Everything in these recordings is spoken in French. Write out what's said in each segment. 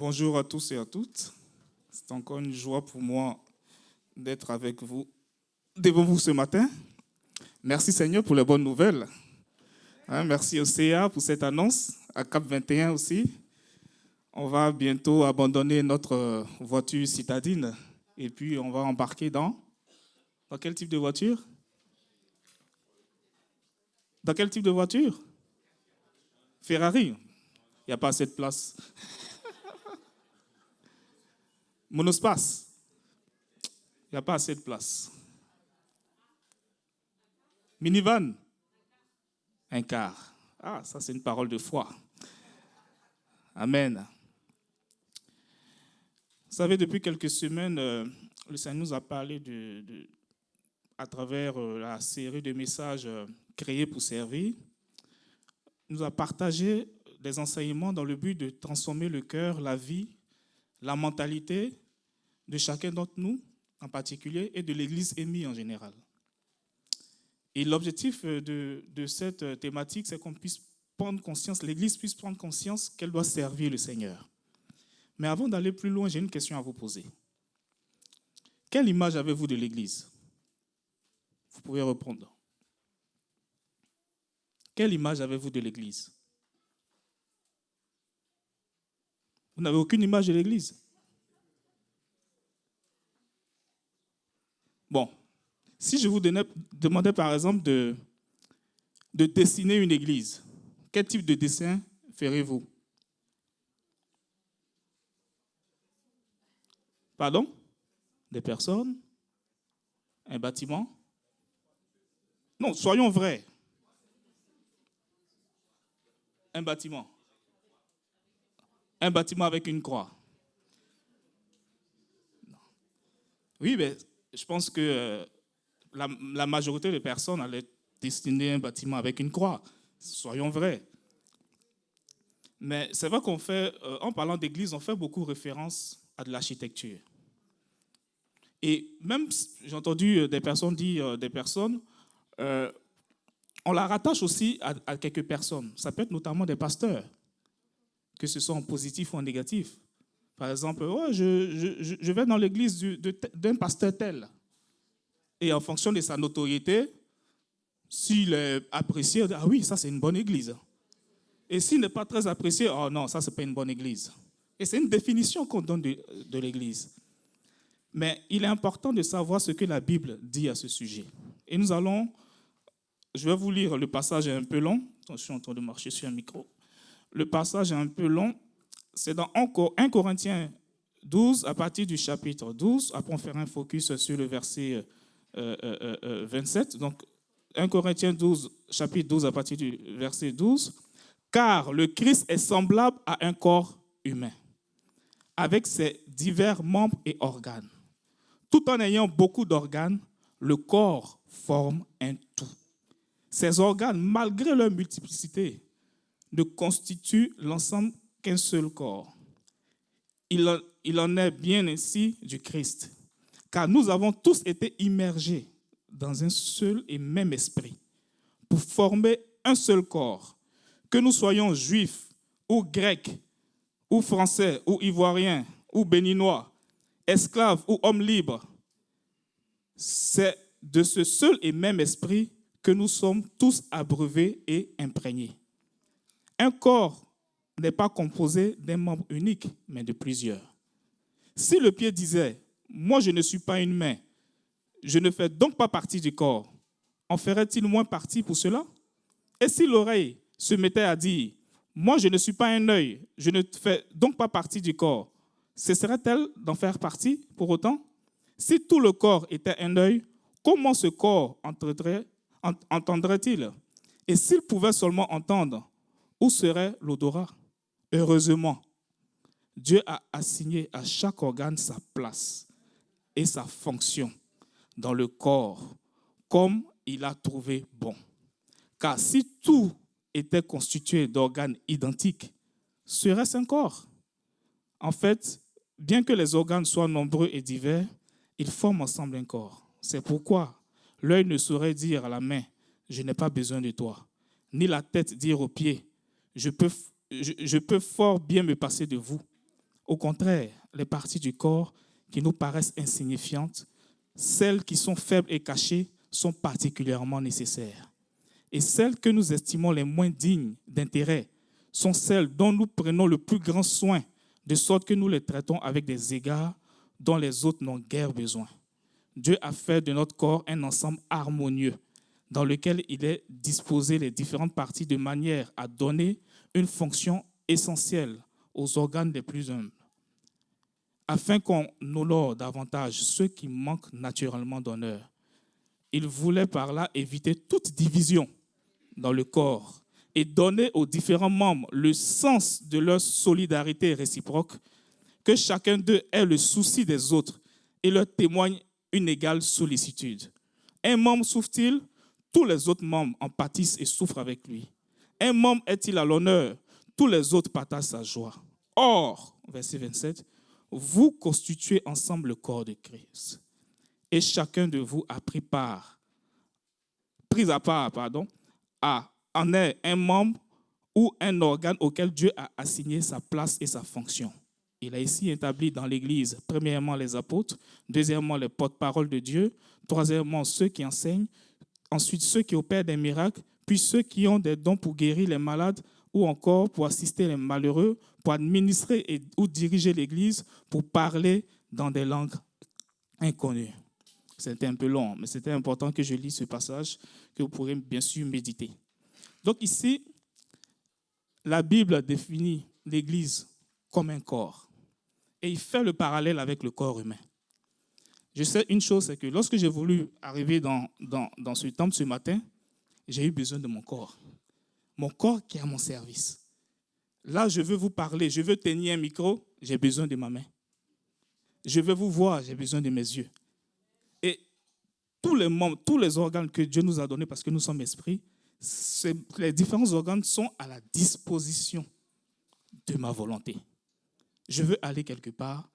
Bonjour à tous et à toutes. C'est encore une joie pour moi d'être avec vous, devant vous ce matin. Merci Seigneur pour les bonnes nouvelles. Merci au CA pour cette annonce, à Cap 21 aussi. On va bientôt abandonner notre voiture citadine et puis on va embarquer dans quel type de voiture? Dans quel type de voiture? Ferrari. Il n'y a pas assez de place. Monospace. Il n'y a pas assez de place. Minivan. Un car. Ah, ça c'est une parole de foi. Amen. Vous savez, depuis quelques semaines, le Seigneur nous a parlé à travers la série de messages créés pour servir. Il nous a partagé des enseignements dans le but de transformer le cœur, la vie, la mentalité de chacun d'entre nous en particulier et de l'Église émise en général. Et l'objectif de cette thématique, c'est qu'on puisse prendre conscience, l'Église puisse prendre conscience qu'elle doit servir le Seigneur. Mais avant d'aller plus loin, j'ai une question à vous poser. Quelle image avez-vous de l'Église? Vous pouvez répondre. Quelle image avez-vous de l'Église? Vous n'avez aucune image de l'Église? Bon, si je vous demandais par exemple de dessiner une église, quel type de dessin ferez-vous? Pardon? Des personnes? Un bâtiment? Non, soyons vrais. Un bâtiment. Un bâtiment avec une croix. Oui, mais je pense que la majorité des personnes allaient dessiner un bâtiment avec une croix. Soyons vrais. Mais c'est vrai qu'on fait, en parlant d'église, on fait beaucoup référence à de l'architecture. Et même, j'ai entendu des personnes dire, on la rattache aussi à quelques personnes. Ça peut être notamment des pasteurs, que ce soit en positif ou en négatif. Par exemple, je vais dans l'église d'un pasteur tel. Et en fonction de sa notoriété, s'il est apprécié, on dit, ah oui, ça c'est une bonne église. Et s'il n'est pas très apprécié, oh non, ça c'est pas une bonne église. Et c'est une définition qu'on donne de l'église. Mais il est important de savoir ce que la Bible dit à ce sujet. Et je vais vous lire, le passage est un peu long. Attends, je suis en train de marcher sur un micro. Le passage est un peu long. C'est dans 1 Corinthiens 12, à partir du chapitre 12. Après, on fera un focus sur le verset 27. Donc, 1 Corinthiens 12, chapitre 12, à partir du verset 12. Car le Christ est semblable à un corps humain, avec ses divers membres et organes. Tout en ayant beaucoup d'organes, le corps forme un tout. Ces organes, malgré leur multiplicité, ne constituent l'ensemble qu'un seul corps. Il en est bien ainsi du Christ, car nous avons tous été immergés dans un seul et même esprit pour former un seul corps, que nous soyons juifs ou grecs, ou français, ou ivoiriens, ou béninois, esclaves ou hommes libres. C'est de ce seul et même esprit que nous sommes tous abreuvés et imprégnés. Un corps n'est pas composé d'un membre unique, mais de plusieurs. Si le pied disait « Moi, je ne suis pas une main, je ne fais donc pas partie du corps », en ferait-il moins partie pour cela? Et si l'oreille se mettait à dire « Moi, je ne suis pas un œil, je ne fais donc pas partie du corps », cesserait-elle d'en faire partie pour autant? Si tout le corps était un œil, comment ce corps entendrait-il? Et s'il pouvait seulement entendre, où serait l'odorat? Heureusement, Dieu a assigné à chaque organe sa place et sa fonction dans le corps, comme il a trouvé bon. Car si tout était constitué d'organes identiques, serait-ce un corps? En fait, bien que les organes soient nombreux et divers, ils forment ensemble un corps. C'est pourquoi l'œil ne saurait dire à la main « Je n'ai pas besoin de toi », ni la tête dire aux pieds « Je peux fort bien me passer de vous ». Au contraire, les parties du corps qui nous paraissent insignifiantes, celles qui sont faibles et cachées, sont particulièrement nécessaires. Et celles que nous estimons les moins dignes d'intérêt sont celles dont nous prenons le plus grand soin, de sorte que nous les traitons avec des égards dont les autres n'ont guère besoin. Dieu a fait de notre corps un ensemble harmonieux dans lequel il est disposé les différentes parties de manière à donner une fonction essentielle aux organes les plus humbles, afin qu'on honore davantage ceux qui manquent naturellement d'honneur. Il voulait par là éviter toute division dans le corps et donner aux différents membres le sens de leur solidarité réciproque, que chacun d'eux ait le souci des autres et leur témoigne une égale sollicitude. Un membre souffre-t-il, tous les autres membres en pâtissent et souffrent avec lui. Un membre est-il à l'honneur, tous les autres partagent sa joie. Or, verset 27, vous constituez ensemble le corps de Christ. Et chacun de vous a pris à part, en est un membre ou un organe auquel Dieu a assigné sa place et sa fonction. Il a ici établi dans l'Église, premièrement les apôtres, deuxièmement les porte-paroles de Dieu, troisièmement ceux qui enseignent, ensuite ceux qui opèrent des miracles, puis ceux qui ont des dons pour guérir les malades ou encore pour assister les malheureux, pour administrer ou diriger l'Église, pour parler dans des langues inconnues. C'était un peu long, mais c'était important que je lise ce passage que vous pourrez bien sûr méditer. Donc ici, la Bible définit l'Église comme un corps. Et il fait le parallèle avec le corps humain. Je sais une chose, c'est que lorsque j'ai voulu arriver dans ce temple ce matin, j'ai eu besoin de mon corps. Mon corps qui est à mon service. Là, je veux vous parler, je veux tenir un micro, j'ai besoin de ma main. Je veux vous voir, j'ai besoin de mes yeux. Et tous les membres, tous les organes que Dieu nous a donnés, parce que nous sommes esprits, les différents organes sont à la disposition de ma volonté. Je veux aller quelque part,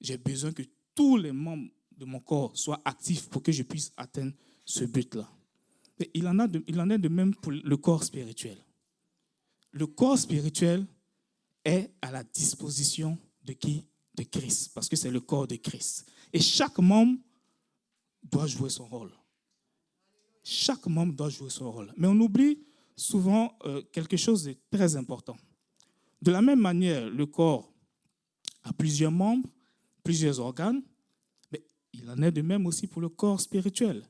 j'ai besoin que tous les membres de mon corps soient actifs pour que je puisse atteindre ce but-là. Et il en est de même pour le corps spirituel. Le corps spirituel est à la disposition de qui? De Christ, parce que c'est le corps de Christ. Et chaque membre doit jouer son rôle. Chaque membre doit jouer son rôle. Mais on oublie souvent quelque chose de très important. De la même manière, le corps a plusieurs membres, plusieurs organes, mais il en est de même aussi pour le corps spirituel.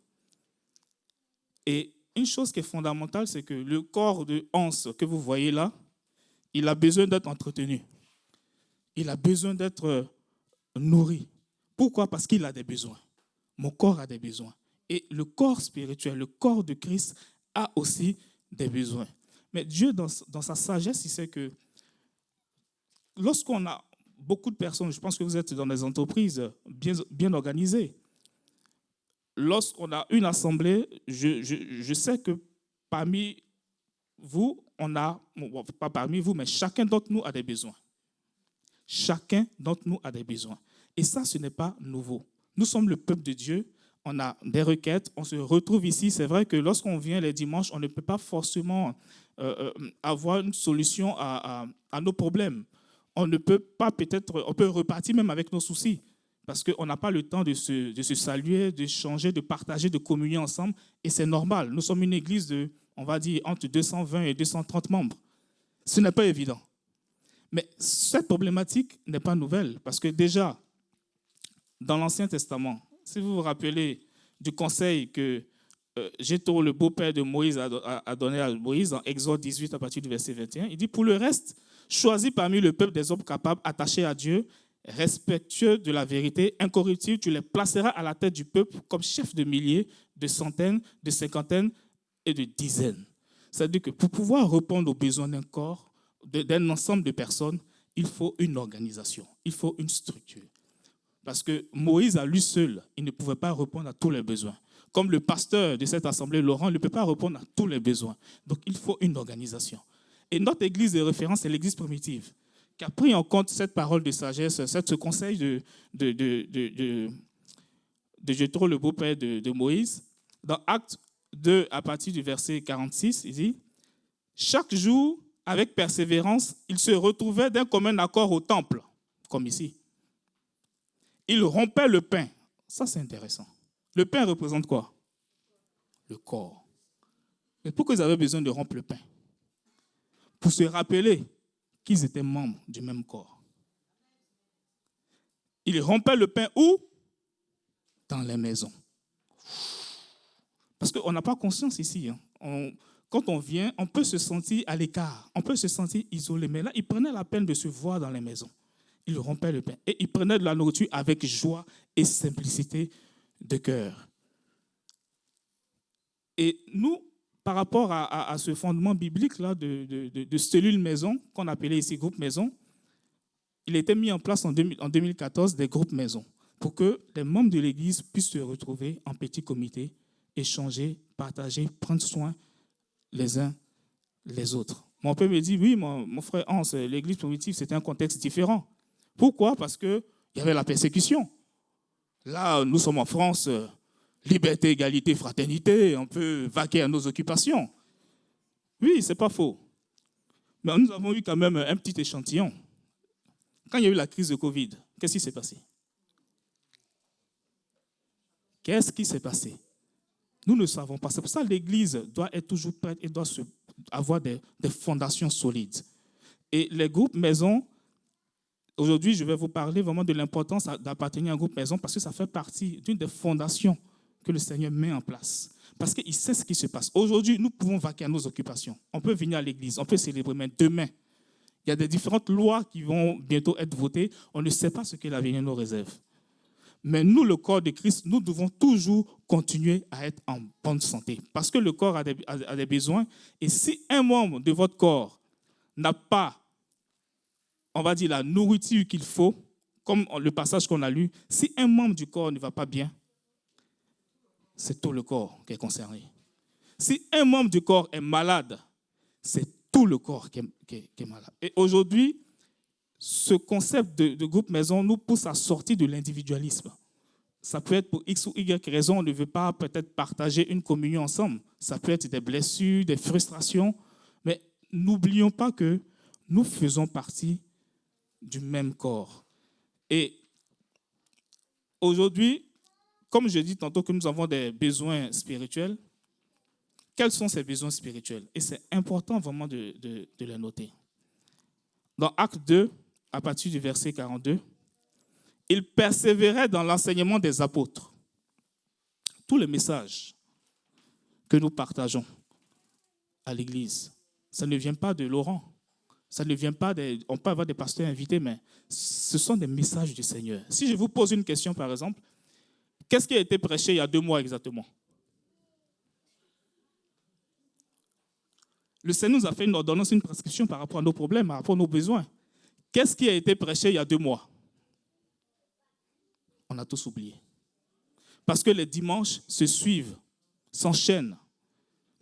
Et une chose qui est fondamentale, c'est que le corps de Hans que vous voyez là, il a besoin d'être entretenu. Il a besoin d'être nourri. Pourquoi? Parce qu'il a des besoins. Mon corps a des besoins. Et le corps spirituel, le corps de Christ a aussi des besoins. Mais Dieu, dans sa sagesse, il sait que lorsqu'on a beaucoup de personnes, je pense que vous êtes dans des entreprises bien organisées, lorsqu'on a une assemblée, je sais que parmi vous, pas parmi vous, mais chacun d'entre nous a des besoins. Chacun d'entre nous a des besoins. Et ça, ce n'est pas nouveau. Nous sommes le peuple de Dieu, on a des requêtes, on se retrouve ici. C'est vrai que lorsqu'on vient les dimanches, on ne peut pas forcément avoir une solution à nos problèmes. On ne peut pas on peut repartir même avec nos soucis, parce qu'on n'a pas le temps de se saluer, d'échanger, de partager, de communier ensemble, et c'est normal. Nous sommes une église de, on va dire, entre 220 et 230 membres. Ce n'est pas évident. Mais cette problématique n'est pas nouvelle, parce que déjà, dans l'Ancien Testament, si vous vous rappelez du conseil que Jéthro, le beau-père de Moïse, a donné à Moïse, en Exode 18, à partir du verset 21, il dit, pour le reste, choisis parmi le peuple des hommes capables, attachés à Dieu, respectueux de la vérité, incorruptibles, tu les placeras à la tête du peuple comme chefs de milliers, de centaines, de cinquantaines et de dizaines. C'est-à-dire que pour pouvoir répondre aux besoins d'un corps, d'un ensemble de personnes, il faut une organisation, il faut une structure. Parce que Moïse, à lui seul, il ne pouvait pas répondre à tous les besoins. Comme le pasteur de cette assemblée, Laurent, ne peut pas répondre à tous les besoins. Donc, il faut une organisation. Et notre église de référence, c'est l'église primitive, qui a pris en compte cette parole de sagesse, ce conseil de Jéthro, le beau-père de Moïse. Dans Actes 2, à partir du verset 46, il dit « Chaque jour, avec persévérance, ils se retrouvaient d'un commun accord au temple. » comme ici. Il rompait le pain. Ça, c'est intéressant. Le pain représente quoi? Le corps. Mais pourquoi ils avaient besoin de rompre le pain? Pour se rappeler qu'ils étaient membres du même corps. Il rompait le pain où? Dans les maisons. Parce qu'on n'a pas conscience ici. Quand on vient, on peut se sentir à l'écart, on peut se sentir isolé. Mais là, il prenait la peine de se voir dans les maisons. Il rompait le pain. Et il prenait de la nourriture avec joie et simplicité de cœur. Et nous, par rapport à ce fondement biblique-là de cellules maison, qu'on appelait ici groupe maison, il a été mis en place en 2014 des groupes maison pour que les membres de l'Église puissent se retrouver en petits comités, échanger, partager, prendre soin les uns les autres. On peut me dire, oui, mon frère Hans, l'Église primitive, c'était un contexte différent. Pourquoi? Parce qu'il y avait la persécution. Là, nous sommes en France, liberté, égalité, fraternité, on peut vaquer à nos occupations. Oui, ce n'est pas faux. Mais nous avons eu quand même un petit échantillon. Quand il y a eu la crise de Covid, qu'est-ce qui s'est passé? Qu'est-ce qui s'est passé? Nous ne savons pas. C'est pour ça que l'Église doit être toujours prête et doit avoir des fondations solides. Et les groupes maison, aujourd'hui, je vais vous parler vraiment de l'importance d'appartenir à un groupe maison parce que ça fait partie d'une des fondations que le Seigneur met en place. Parce qu'il sait ce qui se passe. Aujourd'hui, nous pouvons vaquer à nos occupations. On peut venir à l'église, on peut célébrer, mais demain, il y a des différentes lois qui vont bientôt être votées. On ne sait pas ce que l'avenir nous réserve. Mais nous, le corps de Christ, nous devons toujours continuer à être en bonne santé. Parce que le corps a des besoins. Et si un membre de votre corps n'a pas, on va dire, la nourriture qu'il faut, comme le passage qu'on a lu, si un membre du corps ne va pas bien, c'est tout le corps qui est concerné. Si un membre du corps est malade, c'est tout le corps qui est malade. Et aujourd'hui, ce concept de groupe maison nous pousse à sortir de l'individualisme. Ça peut être pour X ou Y raison, on ne veut pas peut-être partager une communion ensemble. Ça peut être des blessures, des frustrations, mais n'oublions pas que nous faisons partie du même corps. Et aujourd'hui, comme je dis tantôt que nous avons des besoins spirituels, quels sont ces besoins spirituels? Et c'est important vraiment de les noter. Dans Actes 2, à partir du verset 42, il persévérait dans l'enseignement des apôtres. Tous les messages que nous partageons à l'Église, ça ne vient pas de Laurent. Ça ne vient pas on peut avoir des pasteurs invités, mais ce sont des messages du Seigneur. Si je vous pose une question, par exemple, qu'est-ce qui a été prêché il y a 2 mois exactement? Le Seigneur nous a fait une ordonnance, une prescription par rapport à nos problèmes, par rapport à nos besoins. Qu'est-ce qui a été prêché il y a 2 mois? On a tous oublié. Parce que les dimanches se suivent, s'enchaînent.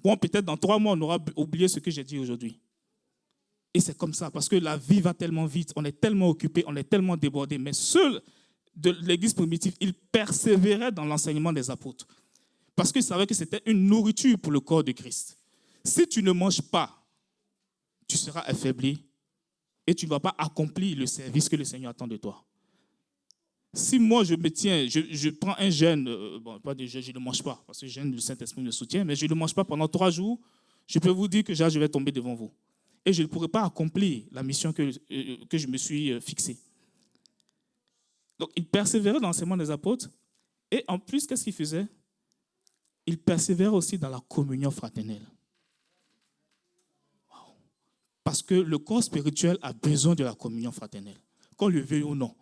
Bon, peut-être dans 3 mois, on aura oublié ce que j'ai dit aujourd'hui. Et c'est comme ça, parce que la vie va tellement vite, on est tellement occupé, on est tellement débordé. Mais ceux de l'Église primitive, ils persévéraient dans l'enseignement des apôtres. Parce qu'ils savaient que c'était une nourriture pour le corps de Christ. Si tu ne manges pas, tu seras affaibli et tu ne vas pas accomplir le service que le Seigneur attend de toi. Si moi je me tiens, je prends un jeûne, pas de jeûne, je ne mange pas, parce que le jeûne, le Saint-Esprit me soutient, mais je ne mange pas pendant 3 jours, je peux vous dire que je vais tomber devant vous. Et je ne pourrai pas accomplir la mission que je me suis fixée. Donc, il persévérait dans l'enseignement des apôtres, et en plus, qu'est-ce qu'il faisait? Il persévérait aussi dans la communion fraternelle. Wow. Parce que le corps spirituel a besoin de la communion fraternelle, qu'on le veuille ou non.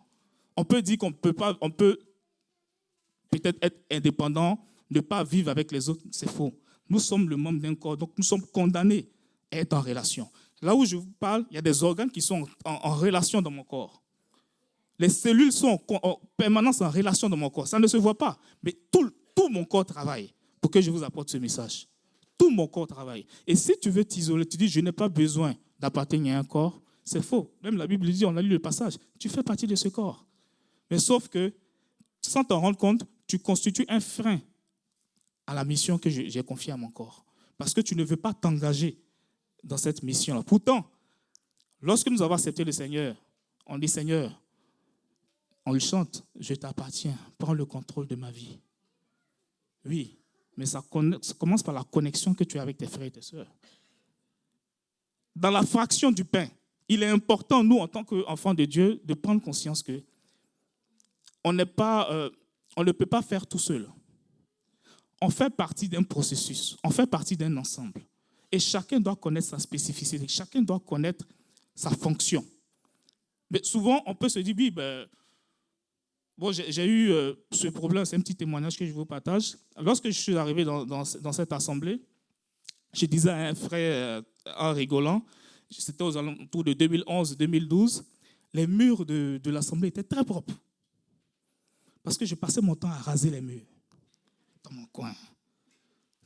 On peut dire qu'on peut peut-être être indépendant, ne pas vivre avec les autres, c'est faux. Nous sommes le membre d'un corps, donc nous sommes condamnés à être en relation. Là où je vous parle, il y a des organes qui sont en relation dans mon corps. Les cellules sont en permanence en relation dans mon corps. Ça ne se voit pas, mais tout mon corps travaille pour que je vous apporte ce message. Tout mon corps travaille. Et si tu veux t'isoler, tu dis, je n'ai pas besoin d'appartenir à un corps, c'est faux. Même la Bible dit, on a lu le passage, tu fais partie de ce corps. Mais sauf que, sans t'en rendre compte, tu constitues un frein à la mission que j'ai confiée à mon corps. Parce que tu ne veux pas t'engager dans cette mission-là. Pourtant, lorsque nous avons accepté le Seigneur, on dit, Seigneur, On le chante, je t'appartiens, prends le contrôle de ma vie. Oui, mais ça commence par la connexion que tu as avec tes frères et tes sœurs. Dans la fraction du pain, il est important, nous, en tant qu'enfants de Dieu, de prendre conscience que on ne peut pas faire tout seul. On fait partie d'un processus, on fait partie d'un ensemble. Et chacun doit connaître sa spécificité, chacun doit connaître sa fonction. Mais souvent, on peut se dire, oui, bon, j'ai eu ce problème, c'est un petit témoignage que je vous partage. Lorsque je suis arrivé dans cette assemblée, je disais à un frère, en rigolant, c'était aux alentours de 2011-2012, les murs de l'assemblée étaient très propres. Parce que je passais mon temps à raser les murs dans mon coin.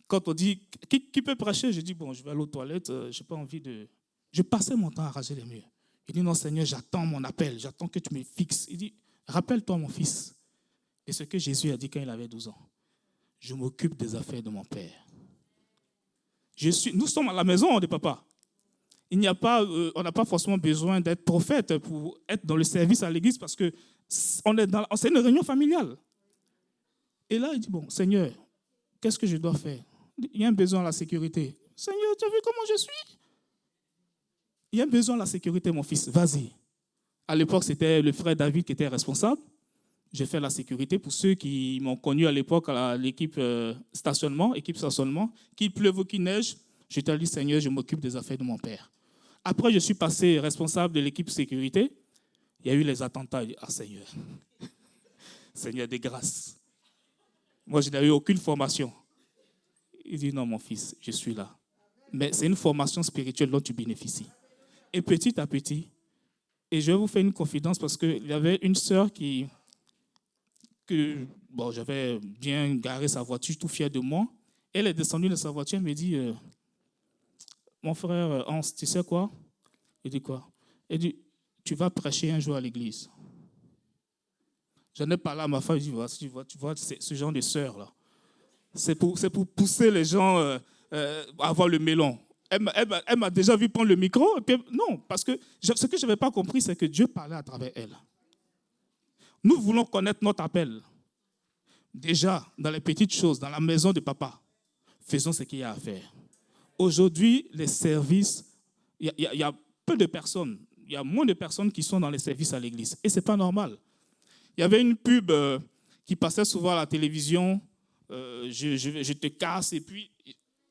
Quand on dit, qui peut prêcher? Je dis, bon, je vais aller aux toilettes, je n'ai pas envie de... Je passais mon temps à raser les murs. Il dit, non Seigneur, j'attends mon appel, j'attends que tu me fixes. Il dit, rappelle-toi mon fils. Et ce que Jésus a dit quand il avait 12 ans. Je m'occupe des affaires de mon Père. Nous sommes à la maison de papa. On n'a pas forcément besoin d'être prophète pour être dans le service à l'église parce que c'est une réunion familiale. Et là, il dit, bon, Seigneur, qu'est-ce que je dois faire? Il y a un besoin à la sécurité. Seigneur, tu as vu comment je suis? Il y a un besoin à la sécurité, mon fils. Vas-y. À l'époque, c'était le frère David qui était responsable. J'ai fait la sécurité pour ceux qui m'ont connu à l'époque à l'équipe stationnement, qu'il pleuve ou qu'il neige. Je t'ai dit, Seigneur, je m'occupe des affaires de mon père. Après, je suis passé responsable de l'équipe sécurité. Il y a eu les attentats. Ah, Seigneur. Seigneur des grâces. Moi, je n'avais eu aucune formation. Il dit, non, mon fils, je suis là. Mais c'est une formation spirituelle dont tu bénéficies. Et petit à petit, et je vais vous faire une confidence parce qu'il y avait une sœur j'avais bien garé sa voiture, tout fier de moi. Elle est descendue de sa voiture, elle me dit, mon frère Hans, tu sais quoi? Il dit quoi? Elle dit, tu vas prêcher un jour à l'église. J'en ai parlé à ma femme, je dis, tu vois c'est ce genre de sœur-là. C'est pour pousser les gens à avoir le melon. Elle m'a déjà vu prendre le micro. Et puis, non, parce que ce que je n'avais pas compris, c'est que Dieu parlait à travers elle. Nous voulons connaître notre appel. Déjà, dans les petites choses, dans la maison de papa, faisons ce qu'il y a à faire. Aujourd'hui, les services, il y a peu de personnes, il y a moins de personnes qui sont dans les services à l'église. Et ce n'est pas normal. Il y avait une pub qui passait souvent à la télévision, je te casse, et puis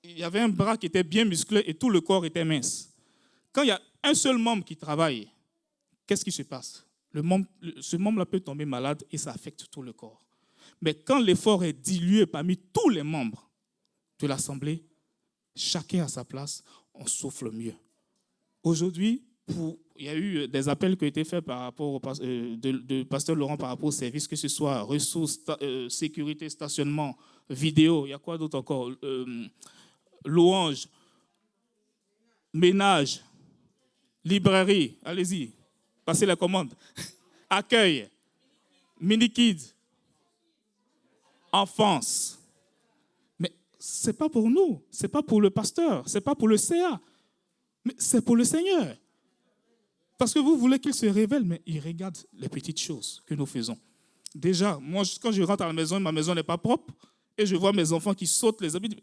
il y avait un bras qui était bien musclé et tout le corps était mince. Quand il y a un seul membre qui travaille, qu'est-ce qui se passe? Ce membre-là peut tomber malade et ça affecte tout le corps. Mais quand l'effort est dilué parmi tous les membres de l'Assemblée, chacun à sa place, on souffle mieux. Aujourd'hui, il y a eu des appels qui ont été faits par rapport de Pasteur Laurent par rapport au service, que ce soit ressources, sécurité, stationnement, vidéo, il y a quoi d'autre encore? Louange, ménage, librairie, allez-y, passez la commande, accueil, mini-kids, enfance. Mais ce n'est pas pour nous, ce n'est pas pour le pasteur, ce n'est pas pour le CA, mais c'est pour le Seigneur. Parce que vous voulez qu'il se révèle, mais il regarde les petites choses que nous faisons. Déjà, moi, quand je rentre à la maison, ma maison n'est pas propre, et je vois mes enfants qui sautent les habits.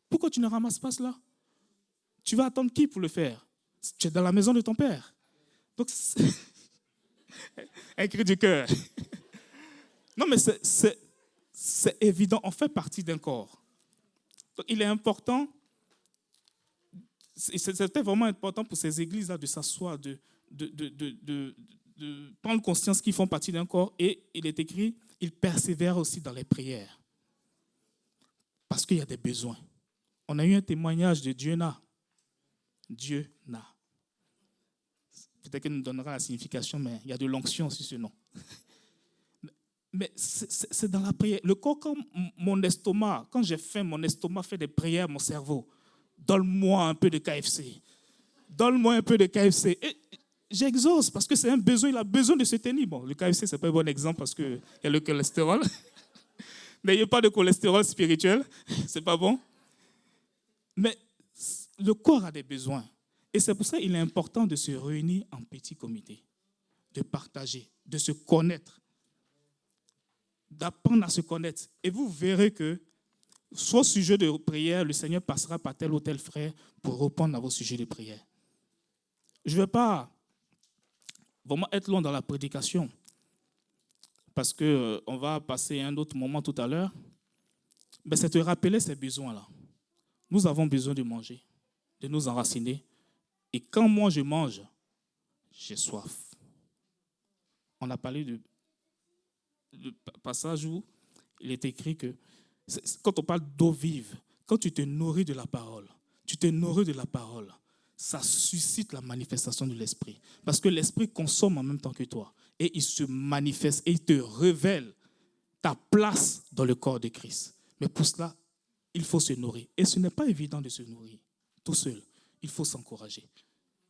Pourquoi tu ne ramasses pas cela? Tu vas attendre qui pour le faire? Tu es dans la maison de ton père. Donc, un cri du cœur. Non, mais c'est évident, on fait partie d'un corps. Donc, il est important, c'était vraiment important pour ces églises-là de s'asseoir, de prendre conscience qu'ils font partie d'un corps. Et il est écrit, ils persévèrent aussi dans les prières. Parce qu'il y a des besoins. On a eu un témoignage de Dieu n'a. Dieu n'a. Peut-être qu'il nous donnera la signification, mais il y a de l'onction sur ce nom. Mais c'est dans la prière. Le corps, comme mon estomac, quand j'ai faim, mon estomac fait des prières, mon cerveau. Donne-moi un peu de KFC. Donne-moi un peu de KFC. Et j'exauce parce que c'est un besoin, il a besoin de se tenir. Bon, le KFC, ce n'est pas un bon exemple parce qu'il y a le cholestérol. N'ayez pas de cholestérol spirituel, ce n'est pas bon. Mais le corps a des besoins. Et c'est pour ça qu'il est important de se réunir en petit comité, de partager. de se connaître, d'apprendre à se connaître. Et vous verrez que, soit au sujet de prière, le Seigneur passera par tel ou tel frère pour répondre à vos sujets de prière. Je ne vais pas vraiment être long dans la prédication, parce qu'on va passer un autre moment tout à l'heure. Mais c'est de rappeler ces besoins-là. Nous avons besoin de manger, de nous enraciner. Et quand moi je mange, j'ai soif. On a parlé de passage où il est écrit que quand on parle d'eau vive, quand tu te nourris de la parole, ça suscite la manifestation de l'esprit. Parce que l'esprit consomme en même temps que toi. Et il se manifeste et il te révèle ta place dans le corps de Christ. Mais pour cela, il faut se nourrir. Et ce n'est pas évident de se nourrir tout seul. Il faut s'encourager.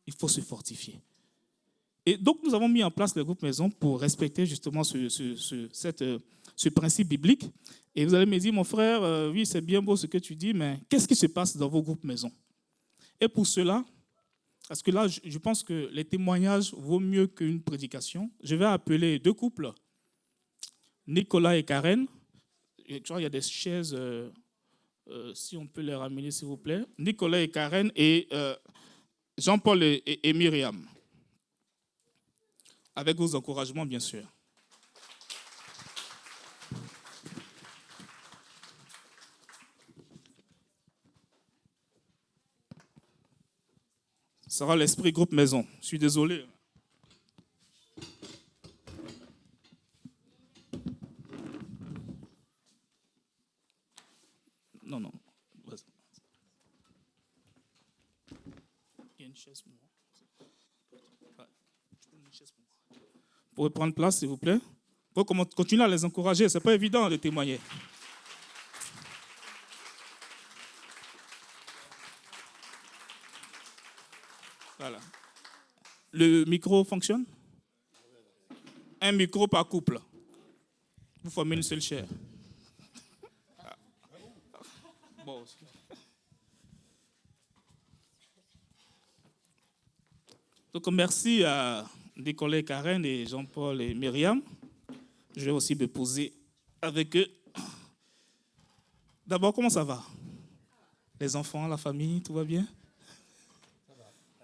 Il faut se fortifier. Et donc, nous avons mis en place le groupe maison pour respecter justement ce principe biblique. Et vous allez me dire, mon frère, oui, c'est bien beau ce que tu dis, mais qu'est-ce qui se passe dans vos groupes maison? Et pour cela, parce que là, je pense que les témoignages vaut mieux qu'une prédication, je vais appeler deux couples, Nicolas et Karen. Je crois qu'il y a des chaises, si on peut les ramener, s'il vous plaît. Nicolas et Karen et Jean-Paul et Myriam. Avec vos encouragements, bien sûr. Ça sera l'esprit groupe maison. Je suis désolé. Non. Vas-y. Il y a une chaise pour moi. Vous pouvez prendre place, s'il vous plaît. Vous pouvez continuer à les encourager. Ce n'est pas évident de témoigner. Voilà. Le micro fonctionne? Un micro par couple. Vous formez une seule chair. Bon. Donc, merci à Nicolas et Karen et Jean-Paul et Myriam. Je vais aussi me poser avec eux. D'abord, comment ça va? Les enfants, la famille, tout va bien?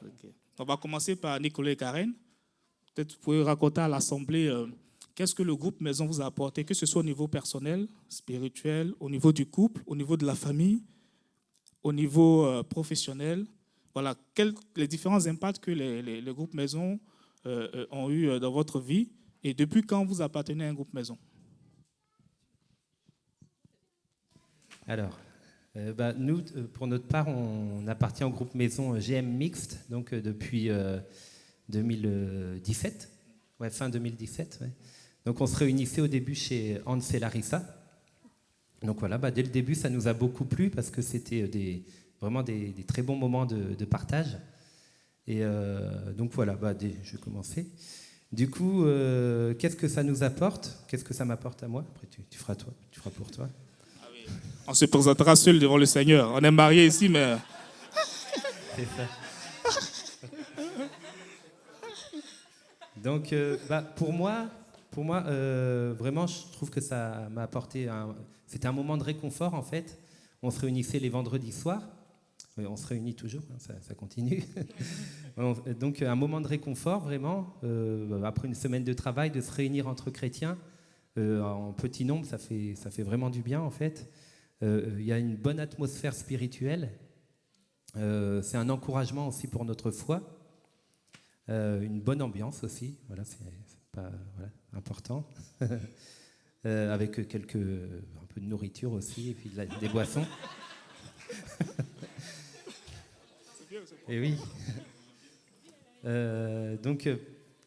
Okay. On va commencer par Nicolas et Karen. Peut-être vous pouvez raconter à l'Assemblée qu'est-ce que le groupe Maison vous a apporté, que ce soit au niveau personnel, spirituel, au niveau du couple, au niveau de la famille, au niveau professionnel. Voilà, les différents impacts que les groupes Maison ont eu dans votre vie et depuis quand vous appartenez à un groupe Maison? Alors, nous, pour notre part, on appartient au groupe Maison GM Mixte, donc depuis 2017, fin 2017. Ouais. Donc on se réunissait au début chez Hans et Larissa. Donc voilà, dès le début, ça nous a beaucoup plu parce que c'était vraiment des très bons moments de partage. Et donc voilà, je vais commencer. Du coup, qu'est-ce que ça nous apporte? Qu'est-ce que ça m'apporte à moi? Après, tu feras pour toi. Ah oui. On se présentera seul devant le Seigneur. On est mariés ici, mais... C'est ça. Donc, pour moi, vraiment, je trouve que ça m'a apporté... C'était un moment de réconfort, en fait. On se réunissait les vendredis soirs. On se réunit toujours, hein, ça continue. Donc, un moment de réconfort, vraiment. Après une semaine de travail, de se réunir entre chrétiens, en petit nombre, ça fait vraiment du bien, en fait. Il y a une bonne atmosphère spirituelle. C'est un encouragement aussi pour notre foi. Une bonne ambiance aussi, voilà, c'est important. Avec un peu de nourriture aussi, et puis des boissons. Et oui. Donc,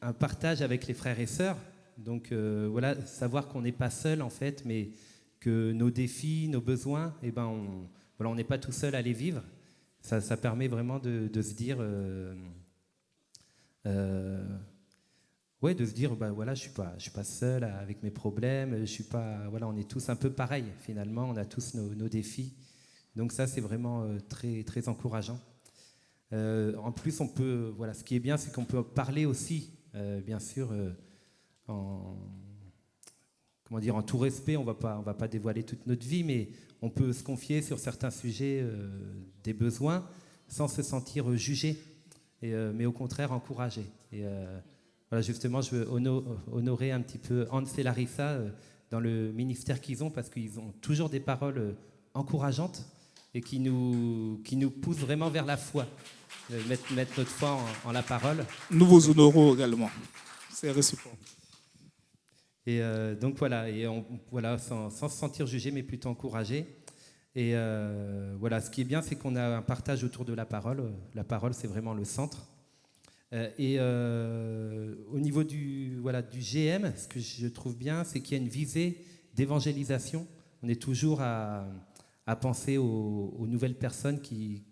un partage avec les frères et sœurs. Donc, voilà, savoir qu'on n'est pas seul, en fait, mais que nos défis, nos besoins, on n'est pas tout seul à les vivre. Ça permet vraiment de se dire... de se dire je suis pas seul avec mes problèmes, je suis pas, on est tous un peu pareils finalement, on a tous nos défis, donc ça c'est vraiment très très encourageant. En plus on peut, ce qui est bien, c'est qu'on peut parler aussi bien sûr comment dire, en tout respect, on va pas dévoiler toute notre vie, mais on peut se confier sur certains sujets des besoins sans se sentir jugé, mais au contraire encouragé. Et voilà, justement, je veux honorer un petit peu Hans et Larissa dans le ministère qu'ils ont, parce qu'ils ont toujours des paroles encourageantes et qui nous poussent vraiment vers la foi, mettre notre foi en la parole. Nous vous honorons également. C'est réciproque. Et donc voilà, voilà sans se sentir jugé, mais plutôt encouragé. Et voilà, ce qui est bien, c'est qu'on a un partage autour de la parole. La parole, c'est vraiment le centre. Et au niveau du GM, ce que je trouve bien, c'est qu'il y a une visée d'évangélisation. On est toujours à penser aux nouvelles personnes qui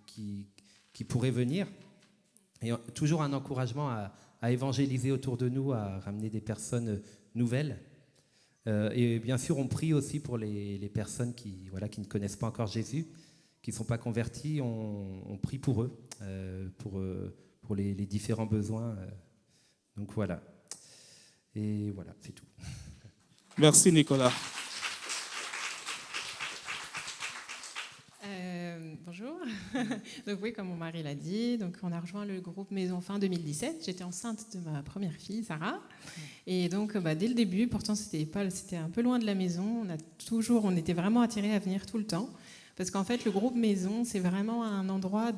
pourraient venir. Et toujours un encouragement à évangéliser autour de nous, à ramener des personnes nouvelles. Et bien sûr, on prie aussi pour les personnes qui ne connaissent pas encore Jésus, qui ne sont pas converties. On prie pour eux, pour les différents besoins. Donc voilà. Et voilà, c'est tout. Merci Nicolas. Bonjour. Donc oui, comme mon mari l'a dit, donc on a rejoint le groupe Maison fin 2017. J'étais enceinte de ma première fille, Sarah. Et donc dès le début, pourtant c'était un peu loin de la maison, on était vraiment attirés à venir tout le temps. Parce qu'en fait, le groupe Maison, c'est vraiment un endroit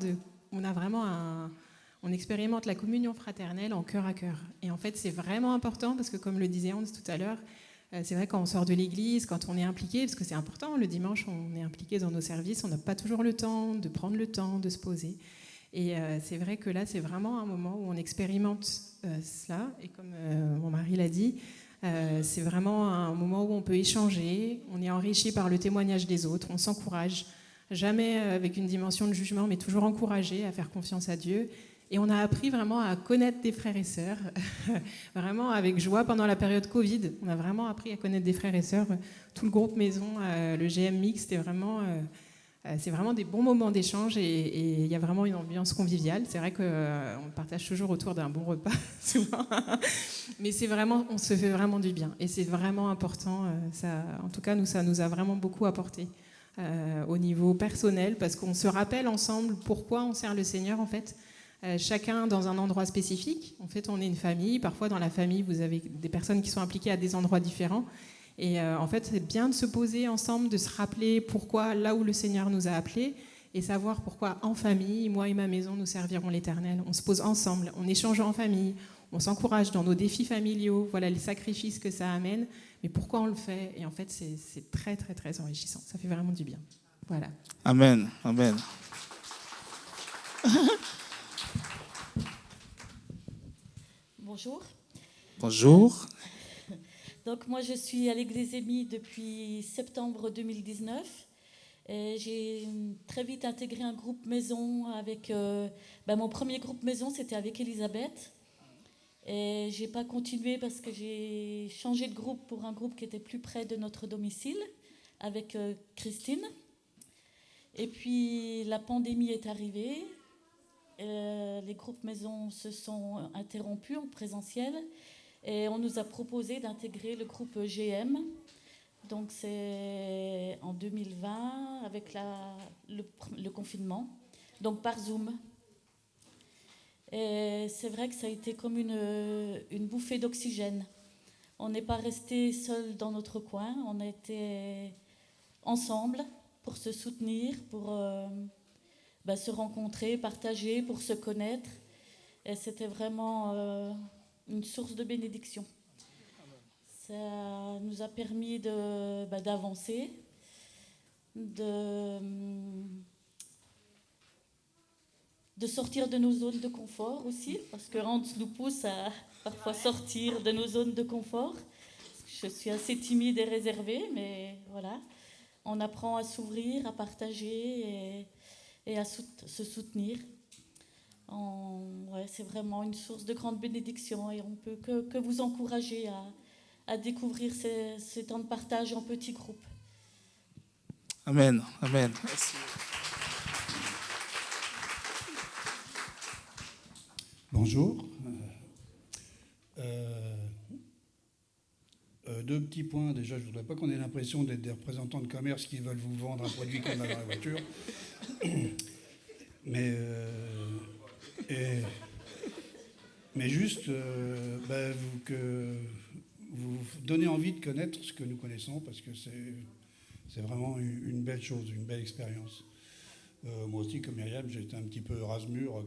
on expérimente la communion fraternelle en cœur à cœur. Et en fait, c'est vraiment important parce que comme le disait Hans tout à l'heure, c'est vrai quand on sort de l'église, quand on est impliqué, parce que c'est important, le dimanche on est impliqué dans nos services, on n'a pas toujours le temps de prendre le temps de se poser. Et c'est vrai que là c'est vraiment un moment où on expérimente cela, et comme mon mari l'a dit, c'est vraiment un moment où on peut échanger, on est enrichi par le témoignage des autres, on s'encourage, jamais avec une dimension de jugement, mais toujours encouragé à faire confiance à Dieu. Et on a appris vraiment à connaître des frères et sœurs, vraiment avec joie pendant la période Covid. On a vraiment appris à connaître des frères et sœurs. Tout le groupe Maison, le GM Mix, c'est vraiment des bons moments d'échange et il y a vraiment une ambiance conviviale. C'est vrai qu'on partage toujours autour d'un bon repas, souvent. Mais on se fait vraiment du bien et c'est vraiment important. En tout cas, ça nous a vraiment beaucoup apporté au niveau personnel parce qu'on se rappelle ensemble pourquoi on sert le Seigneur en fait. Chacun dans un endroit spécifique. En fait, on est une famille. Parfois, dans la famille, vous avez des personnes qui sont impliquées à des endroits différents. Et en fait, c'est bien de se poser ensemble, de se rappeler pourquoi là où le Seigneur nous a appelés et savoir pourquoi en famille, moi et ma maison, nous servirons l'Éternel. On se pose ensemble, on échange en famille, on s'encourage dans nos défis familiaux, voilà les sacrifices que ça amène, mais pourquoi on le fait? Et en fait, c'est très, très, très enrichissant. Ça fait vraiment du bien. Voilà. Amen. Amen. Bonjour. Bonjour. Donc moi je suis à l'Église Émis depuis septembre 2019. Et j'ai très vite intégré un groupe maison avec... mon premier groupe maison, c'était avec Elisabeth. Et je n'ai pas continué parce que j'ai changé de groupe pour un groupe qui était plus près de notre domicile, avec Christine. Et puis la pandémie est arrivée. Les groupes maison se sont interrompus en présentiel et on nous a proposé d'intégrer le groupe GM. Donc c'est en 2020 avec le confinement, donc par Zoom. Et c'est vrai que ça a été comme une bouffée d'oxygène. On n'est pas resté seul dans notre coin, on a été ensemble pour se soutenir, pour... se rencontrer, partager, pour se connaître. Et c'était vraiment une source de bénédiction. Ça nous a permis d'avancer, de sortir de nos zones de confort aussi, parce que Hans nous pousse à parfois sortir de nos zones de confort. Je suis assez timide et réservée, mais voilà. On apprend à s'ouvrir, à partager et à se soutenir. C'est vraiment une source de grande bénédiction et on peut que vous encourager à découvrir ces temps de partage en petits groupes. Amen. Amen. Merci. Bonjour. déjà, je ne voudrais pas qu'on ait l'impression d'être des représentants de commerce qui veulent vous vendre un produit qu'on a dans la voiture. Mais juste que vous donnez envie de connaître ce que nous connaissons, parce que c'est vraiment une belle chose, une belle expérience. Moi aussi, comme Myriam, j'ai été un petit peu rase-mur.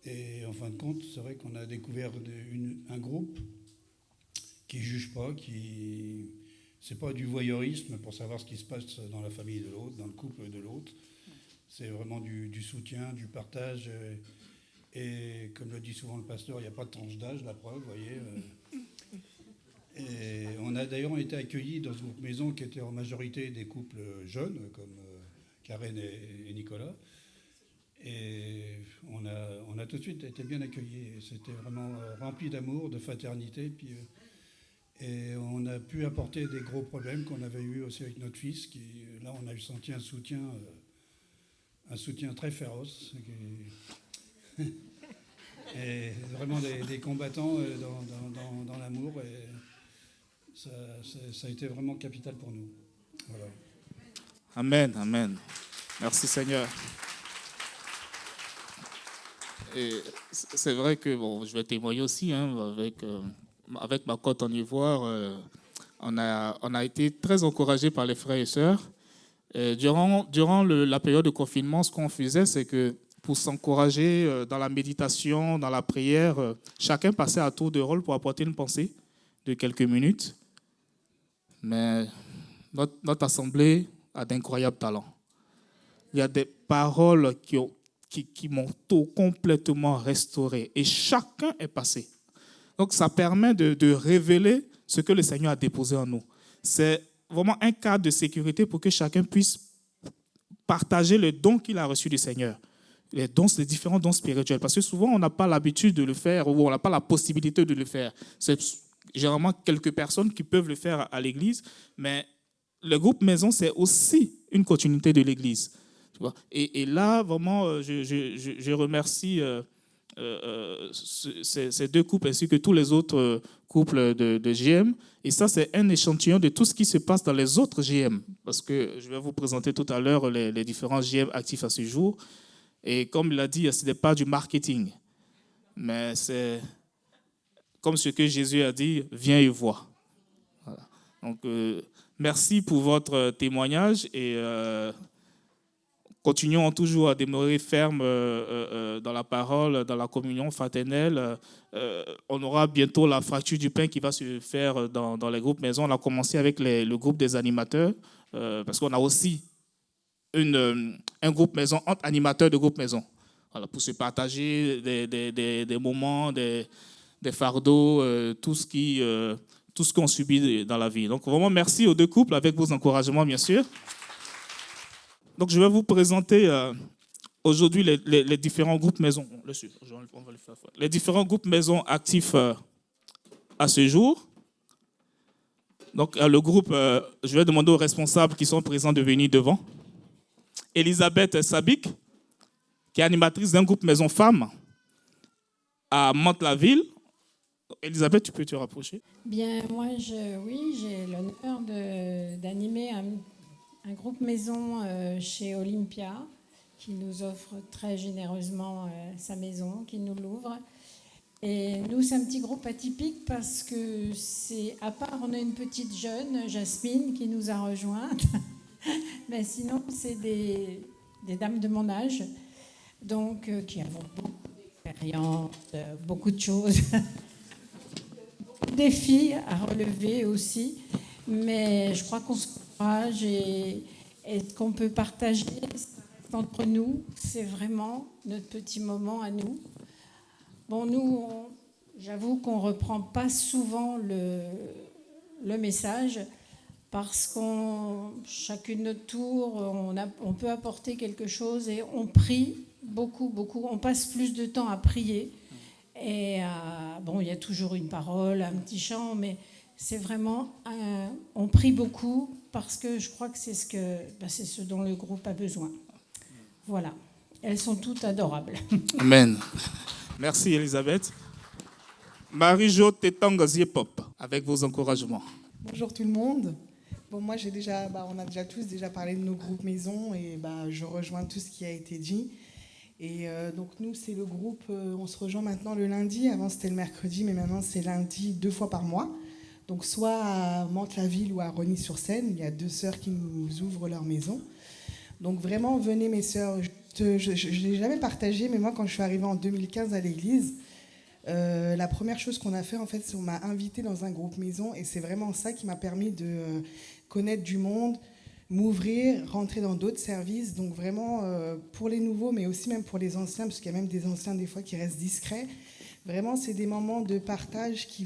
Et en fin de compte, c'est vrai qu'on a découvert un groupe qui ne juge pas, c'est pas du voyeurisme pour savoir ce qui se passe dans la famille de l'autre, dans le couple de l'autre. C'est vraiment du soutien, du partage. Et comme le dit souvent le pasteur, il n'y a pas de tranche d'âge, la preuve, vous voyez. Et on a d'ailleurs été accueillis dans une maison qui était en majorité des couples jeunes, comme Karen et Nicolas. Et on a tout de suite été bien accueillis. C'était vraiment rempli d'amour, de fraternité. Et on a pu apporter des gros problèmes qu'on avait eu aussi avec notre fils. Là, on a eu senti un soutien très féroce. Et vraiment des combattants dans l'amour. Et ça a été vraiment capital pour nous. Voilà. Amen, amen. Merci Seigneur. Et c'est vrai que, je vais témoigner aussi, avec ma côte en Ivoire, on a été très encouragés par les frères et sœurs. Et durant la période de confinement, ce qu'on faisait, c'est que pour s'encourager dans la méditation, dans la prière, chacun passait à tour de rôle pour apporter une pensée de quelques minutes. Mais notre assemblée a d'incroyables talents. Il y a des paroles qui m'ont tout complètement restauré. Et chacun est passé. Donc, ça permet de révéler ce que le Seigneur a déposé en nous. C'est vraiment un cadre de sécurité pour que chacun puisse partager le don qu'il a reçu du Seigneur. Les différents dons spirituels. Parce que souvent, on n'a pas l'habitude de le faire ou on n'a pas la possibilité de le faire. C'est généralement quelques personnes qui peuvent le faire à l'église, mais le groupe maison, c'est aussi une continuité de l'église. Tu vois? Et là, vraiment, je remercie ces deux couples ainsi que tous les autres couples de GM. Et ça, c'est un échantillon de tout ce qui se passe dans les autres GM. Parce que je vais vous présenter tout à l'heure les différents GM actifs à ce jour. Et comme il a dit, ce n'est pas du marketing. Mais c'est comme ce que Jésus a dit, viens et vois. Voilà. Donc, merci pour votre témoignage et continuons toujours à demeurer fermes dans la parole, dans la communion fraternelle. On aura bientôt la fracture du pain qui va se faire dans les groupes maison. On a commencé avec le groupe des animateurs parce qu'on a aussi un groupe maison entre animateurs de groupe maison. Voilà, pour se partager des moments, des fardeaux, tout ce qu'on subit dans la vie. Donc vraiment merci aux deux couples avec vos encouragements bien sûr. Donc je vais vous présenter aujourd'hui les différents groupes maison. On va le faire. Les différents groupes maison actifs à ce jour. Donc le groupe, je vais demander aux responsables qui sont présents de venir devant. Elisabeth Sabik, qui est animatrice d'un groupe maison femmes à Mantes-la-Ville. Elisabeth, tu peux te rapprocher? Bien, moi, j'ai l'honneur d'animer un groupe maison chez Olympia, qui nous offre très généreusement sa maison, qui nous l'ouvre. Et nous, c'est un petit groupe atypique parce que à part, on a une petite jeune, Jasmine, qui nous a rejointes. Mais sinon, c'est des dames de mon âge, donc qui avons beaucoup d'expérience, beaucoup de choses, défis à relever aussi. Mais je crois qu'on se courage et ce qu'on peut partager entre nous, c'est vraiment notre petit moment à nous. Bon, nous, j'avoue qu'on ne reprend pas souvent le message, parce qu'on, chacune notre tour, on peut apporter quelque chose et on prie beaucoup. On passe plus de temps à prier. Et il y a toujours une parole, un petit chant, mais c'est vraiment, on prie beaucoup parce que je crois que c'est ce dont le groupe a besoin. Voilà. Elles sont toutes adorables. Amen. Merci Elisabeth. Marie-Jo Tétang Ziepop, avec vos encouragements. Bonjour tout le monde. Bon, moi, on a déjà tous parlé de nos groupes maison et je rejoins tout ce qui a été dit. Et donc nous, c'est le groupe, on se rejoint maintenant le lundi. Avant, c'était le mercredi, mais maintenant, c'est lundi 2 fois par mois. Donc soit à Mantes-la-Ville ou à Rosny-sur-Seine. Il y a 2 sœurs qui nous ouvrent leur maison. Donc vraiment, venez mes sœurs. Je ne l'ai jamais partagé, mais moi, quand je suis arrivée en 2015 à l'église, la première chose qu'on a fait, en fait, c'est qu'on m'a invitée dans un groupe maison. Et c'est vraiment ça qui m'a permis de connaître du monde, m'ouvrir, rentrer dans d'autres services. Donc vraiment, pour les nouveaux, mais aussi même pour les anciens, parce qu'il y a même des anciens, des fois, qui restent discrets. Vraiment, c'est des moments de partage qui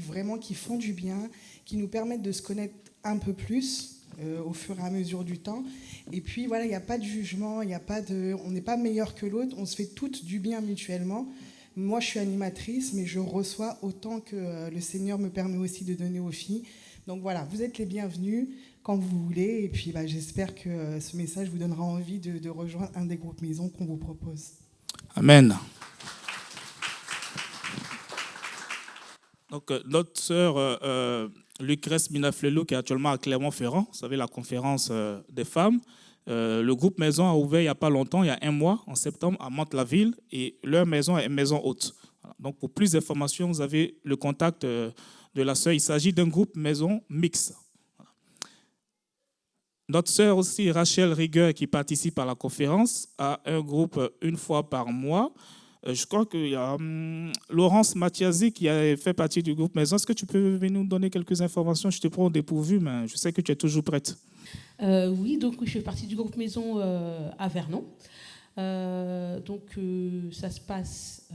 font du bien, qui nous permettent de se connaître un peu plus au fur et à mesure du temps. Et puis, voilà, il n'y a pas de jugement, on n'est pas meilleur que l'autre, on se fait toutes du bien mutuellement. Moi, je suis animatrice, mais je reçois autant que le Seigneur me permet aussi de donner aux filles. Donc voilà, vous êtes les bienvenus quand vous voulez. Et puis, j'espère que ce message vous donnera envie de rejoindre un des groupes maison qu'on vous propose. Amen. Donc, notre sœur Lucrèce Minaflelou, qui est actuellement à Clermont-Ferrand, vous savez, la conférence des femmes, le groupe maison a ouvert il n'y a pas longtemps, il y a 1 mois, en septembre, à Mantes-la-Ville, et leur maison est une maison haute. Voilà. Donc, pour plus d'informations, vous avez le contact de la sœur. Il s'agit d'un groupe maison mixte. Voilà. Notre sœur aussi, Rachel Rigueur, qui participe à la conférence, a un groupe 1 fois par mois. Je crois qu'il y a Laurence Mathiasi qui a fait partie du groupe maison. Est-ce que tu peux venir nous donner quelques informations? Je te prends au dépourvu, mais je sais que tu es toujours prête. Oui, donc je fais partie du groupe maison à Vernon. Ça se passe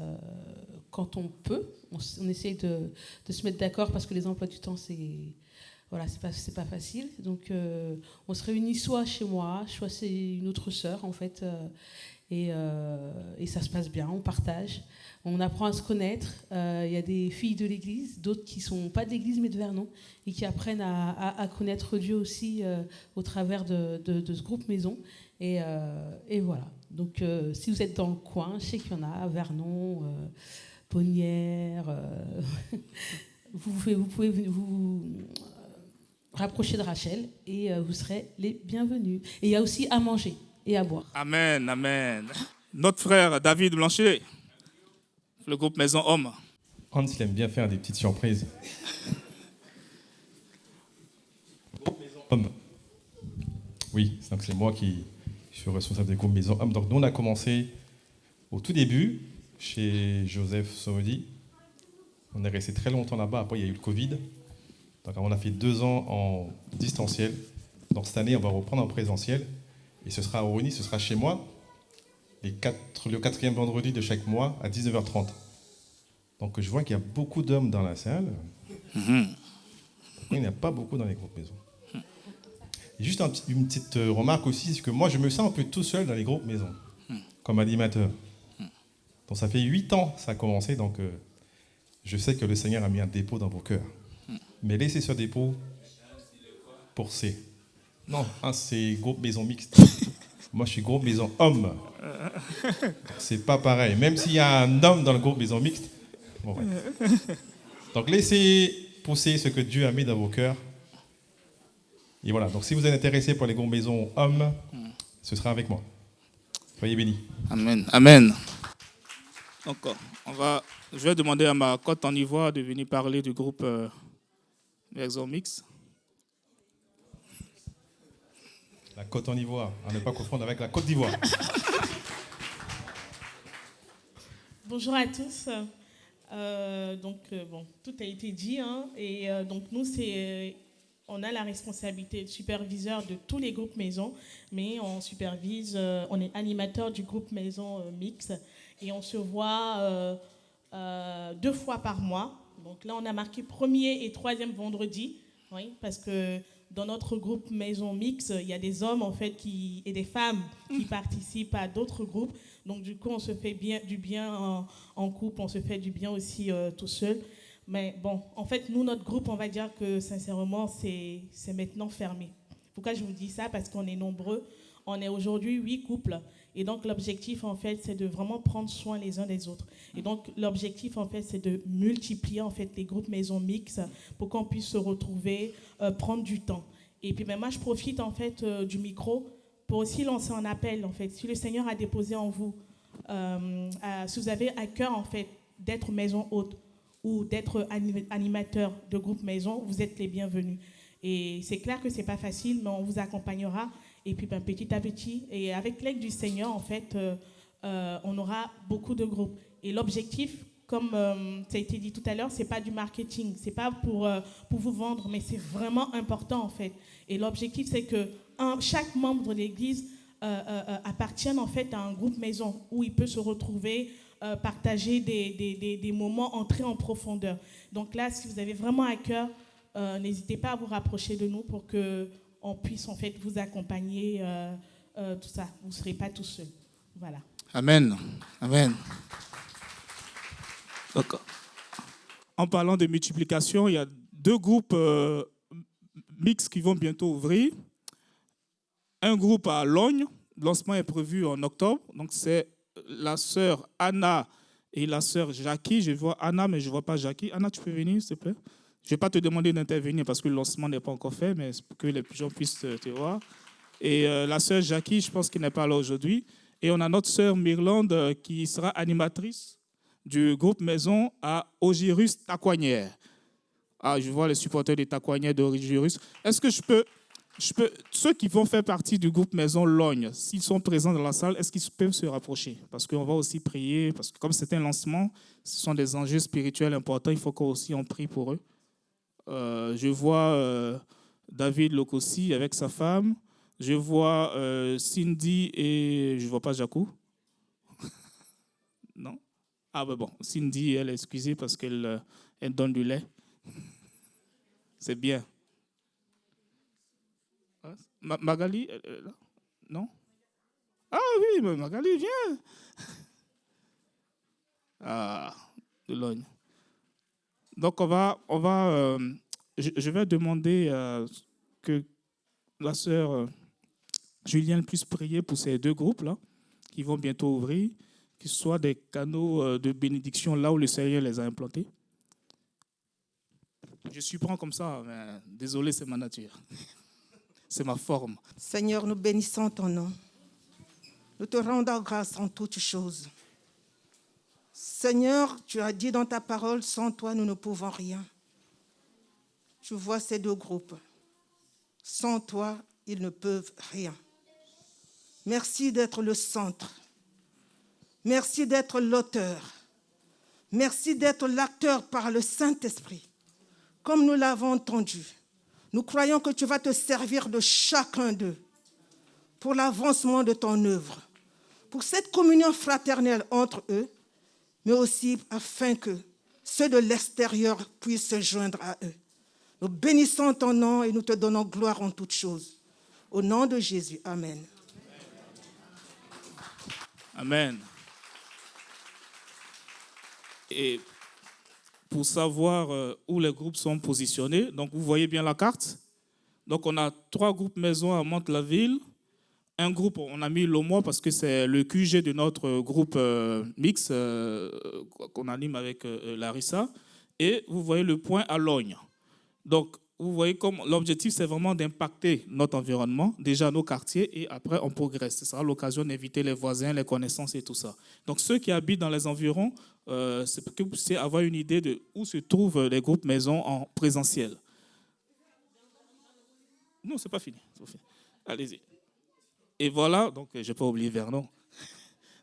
quand on peut. On essaye de se mettre d'accord parce que les emplois du temps, c'est pas facile. Donc on se réunit soit chez moi, soit c'est une autre sœur en fait. Et ça se passe bien, on partage, on apprend à se connaître. Il y a des filles de l'église, d'autres qui ne sont pas de l'église mais de Vernon, et qui apprennent à connaître Dieu aussi au travers de ce groupe maison. Et voilà. Donc si vous êtes dans le coin, je sais qu'il y en a à Vernon, Bonnières, vous pouvez vous rapprocher de Rachel et vous serez les bienvenus. Et il y a aussi à manger et à boire. Amen, amen. Notre frère David Blanchet, le groupe Maison Homme. Hans, il aime bien faire des petites surprises. Groupe Maison Homme. Oui, donc c'est moi qui suis responsable du groupe Maison Homme. Donc nous, on a commencé au tout début chez Joseph Somodi. On est resté très longtemps là-bas. Après, il y a eu le Covid. Donc on a fait 2 ans en distanciel. Donc cette année, on va reprendre en présentiel. Et ce sera à Rosny, ce sera chez moi, le 4e vendredi de chaque mois à 19h30. Donc je vois qu'il y a beaucoup d'hommes dans la salle. Il n'y en a pas beaucoup dans les groupes maison. Et juste une petite remarque aussi, c'est que moi je me sens un peu tout seul dans les groupes maison, comme animateur. Donc ça fait 8 ans que ça a commencé, donc je sais que le Seigneur a mis un dépôt dans vos cœurs. Mais laissez ce dépôt pour C. Non, c'est groupe maison mixte. Moi, je suis groupe maison homme. C'est pas pareil. Même s'il y a un homme dans le groupe maison mixte. Bon, ouais. Donc, laissez pousser ce que Dieu a mis dans vos cœurs. Et voilà. Donc, si vous êtes intéressé pour les groupes maison hommes, ce sera avec moi. Soyez bénis. Amen. Amen. Donc, je vais demander à ma Côte en Ivoire de venir parler du groupe maison mixte. La Côte en Ivoire, à ne pas confondre avec la Côte d'Ivoire. Bonjour à tous. Tout a été dit. Et donc, nous, on a la responsabilité de superviseur de tous les groupes maison, mais on supervise, on est animateur du groupe maison mixte. Et on se voit 2 fois par mois. Donc là, on a marqué 1er et 3e vendredi, oui, parce que dans notre groupe maison mixte, il y a des hommes en fait et des femmes qui participent à d'autres groupes. Donc du coup, on se fait du bien en couple, on se fait du bien aussi tout seul. Mais bon, en fait, nous, notre groupe, on va dire que sincèrement, c'est maintenant fermé. Pourquoi je vous dis ça? Parce qu'on est nombreux. On est aujourd'hui 8 couples. Et donc, l'objectif, en fait, c'est de vraiment prendre soin les uns des autres. Et donc, l'objectif, en fait, c'est de multiplier, en fait, les groupes maisons mixtes pour qu'on puisse se retrouver, prendre du temps. Et puis, moi, je profite, en fait, du micro pour aussi lancer un appel, en fait. Si le Seigneur a déposé en vous, si vous avez à cœur, en fait, d'être maison hôte ou d'être animateur de groupe maison, vous êtes les bienvenus. Et c'est clair que ce n'est pas facile, mais on vous accompagnera. Et puis petit à petit, et avec l'aide du Seigneur, en fait, on aura beaucoup de groupes. Et l'objectif, comme ça a été dit tout à l'heure, ce n'est pas du marketing, ce n'est pas pour vous vendre, mais c'est vraiment important, en fait. Et l'objectif, c'est que chaque membre de l'Église appartienne, en fait, à un groupe maison où il peut se retrouver, partager des moments, entrer en profondeur. Donc là, si vous avez vraiment à cœur, n'hésitez pas à vous rapprocher de nous pour qu'on puisse en fait vous accompagner, tout ça. Vous ne serez pas tout seul. Voilà. Amen. Amen. Donc, en parlant de multiplication, il y a 2 groupes mixtes qui vont bientôt ouvrir. Un groupe à Logne, le lancement est prévu en octobre. Donc c'est la sœur Anna et la sœur Jackie. Je vois Anna, mais je ne vois pas Jackie. Anna, tu peux venir, s'il te plaît? Je ne vais pas te demander d'intervenir parce que le lancement n'est pas encore fait, mais pour que les gens puissent te voir. Et la sœur Jackie, je pense qu'elle n'est pas là aujourd'hui. Et on a notre sœur Myrlande qui sera animatrice du groupe maison à Ogirus Taquanière. Ah, je vois les supporters des Taquanières d'Ogirus. Est-ce que je peux, ceux qui vont faire partie du groupe maison Logne, s'ils sont présents dans la salle, est-ce qu'ils peuvent se rapprocher? Parce qu'on va aussi prier, parce que comme c'est un lancement, ce sont des enjeux spirituels importants, il faut qu'on aussi en prie pour eux. Je vois David Lokossi avec sa femme. Je vois Cindy et... Je ne vois pas Jacou. Non? Ah ben bon, Cindy, elle est excusée parce qu'elle donne du lait. C'est bien. Magali, là? Non? Ah oui, mais Magali, viens. Ah, de Logne. Donc, je vais demander que la sœur Julienne puisse prier pour ces 2 groupes-là qui vont bientôt ouvrir, qu'ils soient des canaux de bénédiction là où le Seigneur les a implantés. Je surprends comme ça, mais désolé, c'est ma nature. C'est ma forme. Seigneur, nous bénissons ton nom. Nous te rendons grâce en toutes choses. Seigneur, tu as dit dans ta parole, sans toi, nous ne pouvons rien. Tu vois ces 2 groupes. Sans toi, ils ne peuvent rien. Merci d'être le centre. Merci d'être l'auteur. Merci d'être l'acteur par le Saint-Esprit. Comme nous l'avons entendu, nous croyons que tu vas te servir de chacun d'eux pour l'avancement de ton œuvre, pour cette communion fraternelle entre eux, mais aussi afin que ceux de l'extérieur puissent se joindre à eux. Nous bénissons ton nom et nous te donnons gloire en toutes choses. Au nom de Jésus, amen. Amen. Et pour savoir où les groupes sont positionnés, donc vous voyez bien la carte. Donc on a 3 groupes maison à Mantes-la-Ville. Un groupe, on a mis Lomois parce que c'est le QG de notre groupe mix qu'on anime avec Larissa. Et vous voyez le point à Logne. Donc, vous voyez comme l'objectif, c'est vraiment d'impacter notre environnement, déjà nos quartiers, et après, on progresse. Ce sera l'occasion d'inviter les voisins, les connaissances et tout ça. Donc, ceux qui habitent dans les environs, c'est pour que vous puissiez avoir une idée de où se trouvent les groupes maison en présentiel. Non, c'est pas fini. Allez-y. Et voilà, donc je n'ai pas oublié Vernon.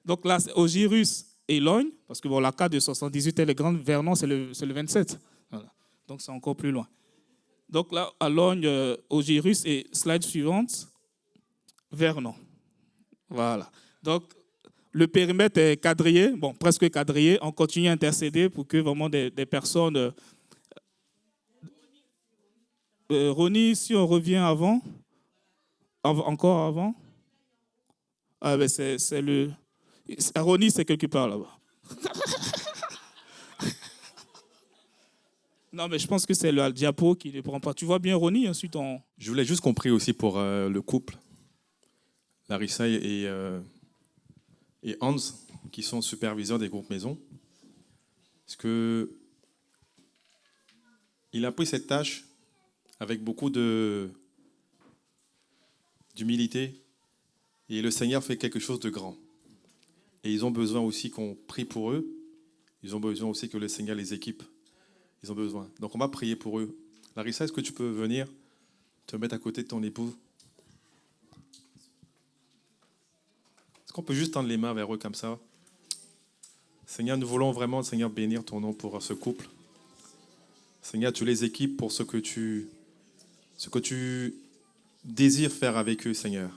Donc là, c'est Ogirus et Logne, parce que bon, la carte de 78 est le Grand Vernon, c'est le 27. Voilà. Donc c'est encore plus loin. Donc là, à Logne, Ogirus et slide suivante, Vernon. Voilà. Donc le périmètre est quadrillé, bon, presque quadrillé. On continue à intercéder pour que vraiment des personnes... Ronnie, si on revient encore avant. Ah ben c'est le... Ronnie, c'est quelque part là-bas. Non, mais je pense que c'est le diapo qui ne prend pas. Tu vois bien Ronnie, ensuite on... Je voulais juste qu'on prie aussi pour le couple, Larissa et Hans, qui sont superviseurs des groupes maisons. Parce que il a pris cette tâche avec beaucoup d'humilité, et le Seigneur fait quelque chose de grand. Et ils ont besoin aussi qu'on prie pour eux. Ils ont besoin aussi que le Seigneur les équipe. Ils ont besoin. Donc on va prier pour eux. Larissa, est-ce que tu peux venir te mettre à côté de ton époux? Est-ce qu'on peut juste tendre les mains vers eux comme ça? Seigneur, nous voulons vraiment, Seigneur, bénir ton nom pour ce couple. Seigneur, tu les équipes pour ce que tu désires faire avec eux, Seigneur.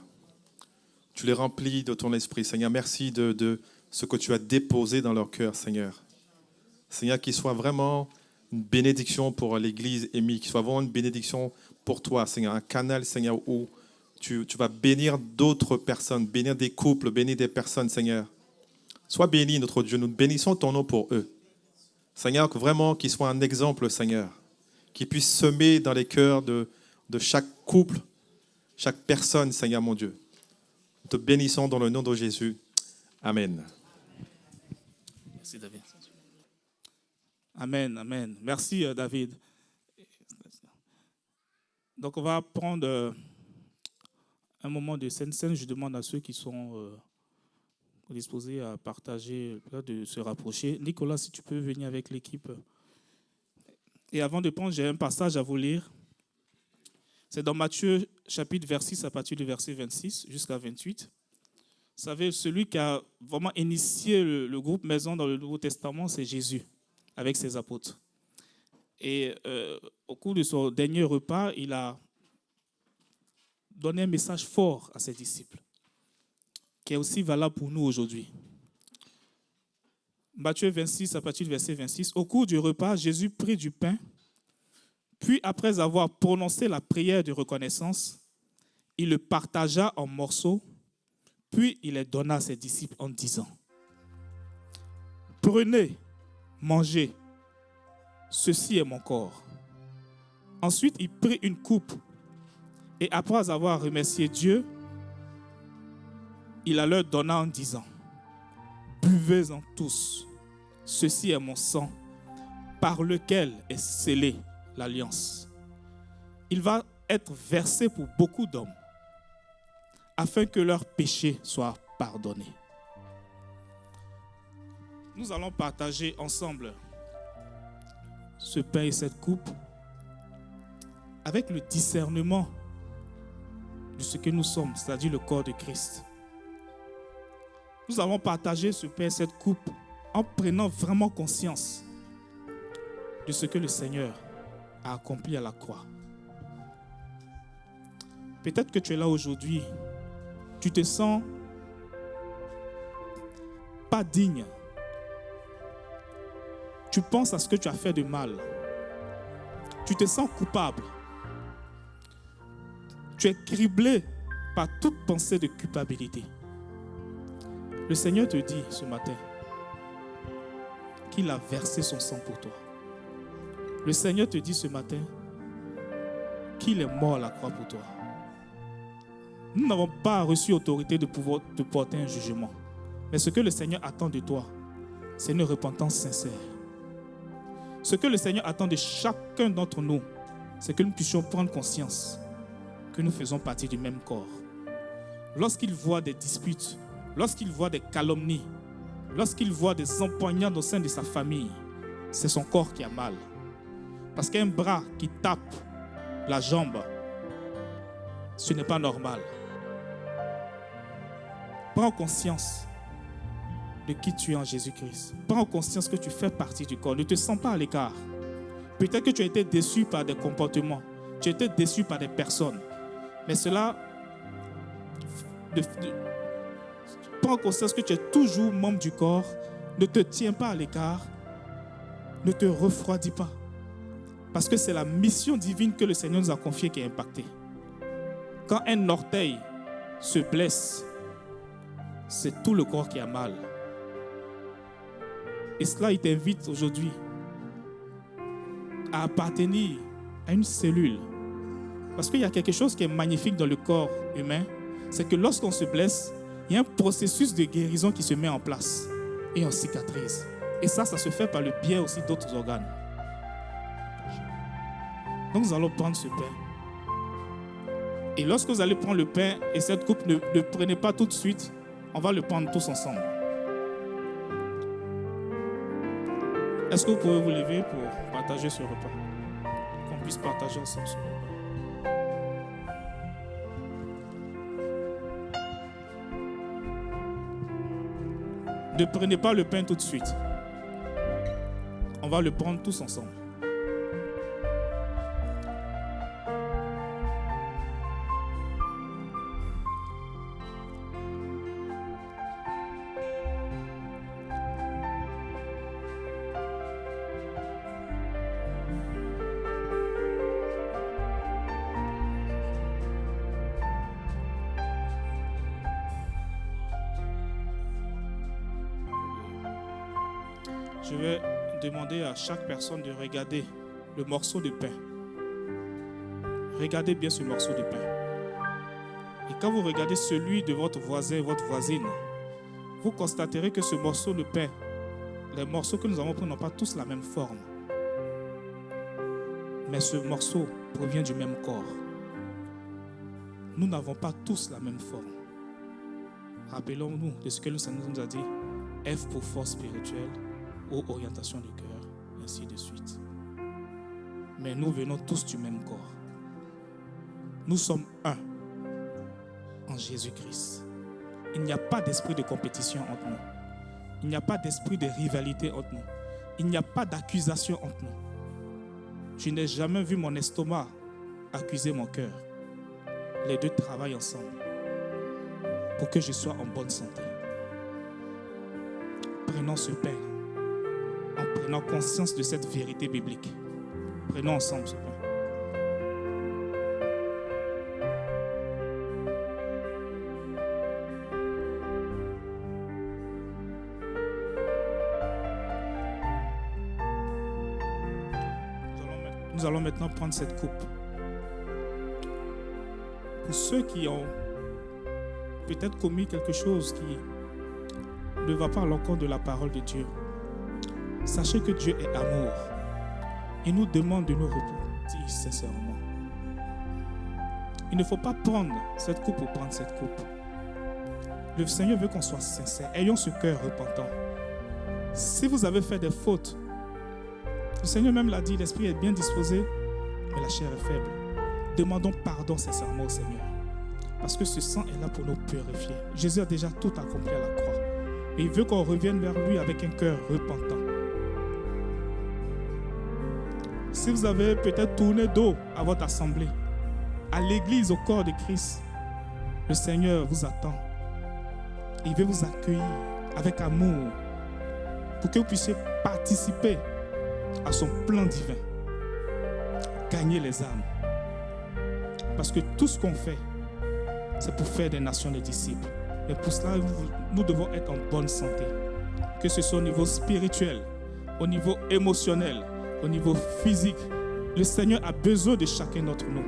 Tu les remplis de ton esprit, Seigneur. Merci de ce que tu as déposé dans leur cœur, Seigneur. Seigneur, qu'il soit vraiment une bénédiction pour l'Église émise, qu'il soit vraiment une bénédiction pour toi, Seigneur. Un canal, Seigneur, où tu vas bénir d'autres personnes, bénir des couples, bénir des personnes, Seigneur. Sois béni, notre Dieu. Nous bénissons ton nom pour eux. Seigneur, que vraiment qu'ils soient un exemple, Seigneur. Qu'ils puissent semer dans les cœurs de chaque couple, chaque personne, Seigneur mon Dieu. Nous te bénissons dans le nom de Jésus. Amen. Merci, David. Amen, amen. Merci, David. Donc, on va prendre un moment de scène. Je demande à ceux qui sont disposés à partager, de se rapprocher. Nicolas, si tu peux venir avec l'équipe. Et avant de prendre, j'ai un passage à vous lire. C'est dans Matthieu, chapitre 26, à partir du verset 26 jusqu'à 28. Vous savez, celui qui a vraiment initié le groupe Maison dans le Nouveau Testament, c'est Jésus, avec ses apôtres. Et au cours de son dernier repas, il a donné un message fort à ses disciples, qui est aussi valable pour nous aujourd'hui. Matthieu 26, à partir du verset 26. Au cours du repas, Jésus prit du pain, puis après avoir prononcé la prière de reconnaissance, il le partagea en morceaux, puis il les donna à ses disciples en disant: Prenez, mangez, ceci est mon corps. Ensuite, il prit une coupe, et après avoir remercié Dieu, il la leur donna en disant: Buvez-en tous, ceci est mon sang, par lequel est scellée l'alliance. Il va être versé pour beaucoup d'hommes, afin que leurs péchés soient pardonnés. Nous allons partager ensemble ce pain et cette coupe avec le discernement de ce que nous sommes, c'est-à-dire le corps de Christ. Nous allons partager ce pain et cette coupe en prenant vraiment conscience de ce que le Seigneur a accompli à la croix. Peut-être que tu es là aujourd'hui, tu te sens pas digne. Tu penses à ce que tu as fait de mal. Tu te sens coupable. Tu es criblé par toute pensée de culpabilité. Le Seigneur te dit ce matin qu'il a versé son sang pour toi. Le Seigneur te dit ce matin qu'il est mort à la croix pour toi. Nous n'avons pas reçu autorité de pouvoir te porter un jugement. Mais ce que le Seigneur attend de toi, c'est une repentance sincère. Ce que le Seigneur attend de chacun d'entre nous, c'est que nous puissions prendre conscience que nous faisons partie du même corps. Lorsqu'il voit des disputes, lorsqu'il voit des calomnies, lorsqu'il voit des empoignades au sein de sa famille, c'est son corps qui a mal. Parce qu'un bras qui tape la jambe, ce n'est pas normal. Prends conscience de qui tu es en Jésus-Christ. Prends conscience que tu fais partie du corps. Ne te sens pas à l'écart. Peut-être que tu as été déçu par des comportements. Tu as été déçu par des personnes. Mais cela, prends conscience que tu es toujours membre du corps. Ne te tiens pas à l'écart. Ne te refroidis pas. Parce que c'est la mission divine que le Seigneur nous a confiée qui est impactée. Quand un orteil se blesse, c'est tout le corps qui a mal. Et cela, il t'invite aujourd'hui à appartenir à une cellule. Parce qu'il y a quelque chose qui est magnifique dans le corps humain, c'est que lorsqu'on se blesse, il y a un processus de guérison qui se met en place et on cicatrise. Et ça se fait par le biais aussi d'autres organes. Donc nous allons prendre ce pain. Et lorsque vous allez prendre le pain, et cette coupe, ne prenez pas tout de suite, on va le prendre tous ensemble. Est-ce que vous pouvez vous lever pour partager ce repas? Qu'on puisse partager ensemble ce repas. Ne prenez pas le pain tout de suite. On va le prendre tous ensemble. Je vais demander à chaque personne de regarder le morceau de pain. Regardez bien ce morceau de pain. Et quand vous regardez celui de votre voisin, votre voisine, vous constaterez que ce morceau de pain, les morceaux que nous avons pris n'ont pas tous la même forme. Mais ce morceau provient du même corps. Nous n'avons pas tous la même forme. Rappelons-nous de ce que le Seigneur nous a dit. F pour force spirituelle, O orientation du cœur, ainsi de suite. Mais nous venons tous du même corps. Nous sommes un en Jésus-Christ. Il n'y a pas d'esprit de compétition entre nous. Il n'y a pas d'esprit de rivalité entre nous. Il n'y a pas d'accusation entre nous. Je n'ai jamais vu mon estomac accuser mon cœur. Les deux travaillent ensemble pour que je sois en bonne santé. Prenons ce pain en prenant conscience de cette vérité biblique. Prenons ensemble ce pain. Nous allons maintenant prendre cette coupe. Pour ceux qui ont peut-être commis quelque chose qui ne va pas à l'encontre de la parole de Dieu, sachez que Dieu est amour. Il nous demande de nous repentir sincèrement. Il ne faut pas prendre cette coupe pour prendre cette coupe. Le Seigneur veut qu'on soit sincère. Ayons ce cœur repentant. Si vous avez fait des fautes, le Seigneur même l'a dit, l'esprit est bien disposé, mais la chair est faible. Demandons pardon sincèrement au Seigneur. Parce que ce sang est là pour nous purifier. Jésus a déjà tout accompli à la croix. Et il veut qu'on revienne vers lui avec un cœur repentant. Si vous avez peut-être tourné dos à votre assemblée, à l'église, au corps de Christ, le Seigneur vous attend. Il veut vous accueillir avec amour pour que vous puissiez participer à son plan divin. Gagner les âmes. Parce que tout ce qu'on fait, c'est pour faire des nations des disciples. Et pour cela, nous devons être en bonne santé. Que ce soit au niveau spirituel, au niveau émotionnel, au niveau physique. Le Seigneur a besoin de chacun d'entre nous.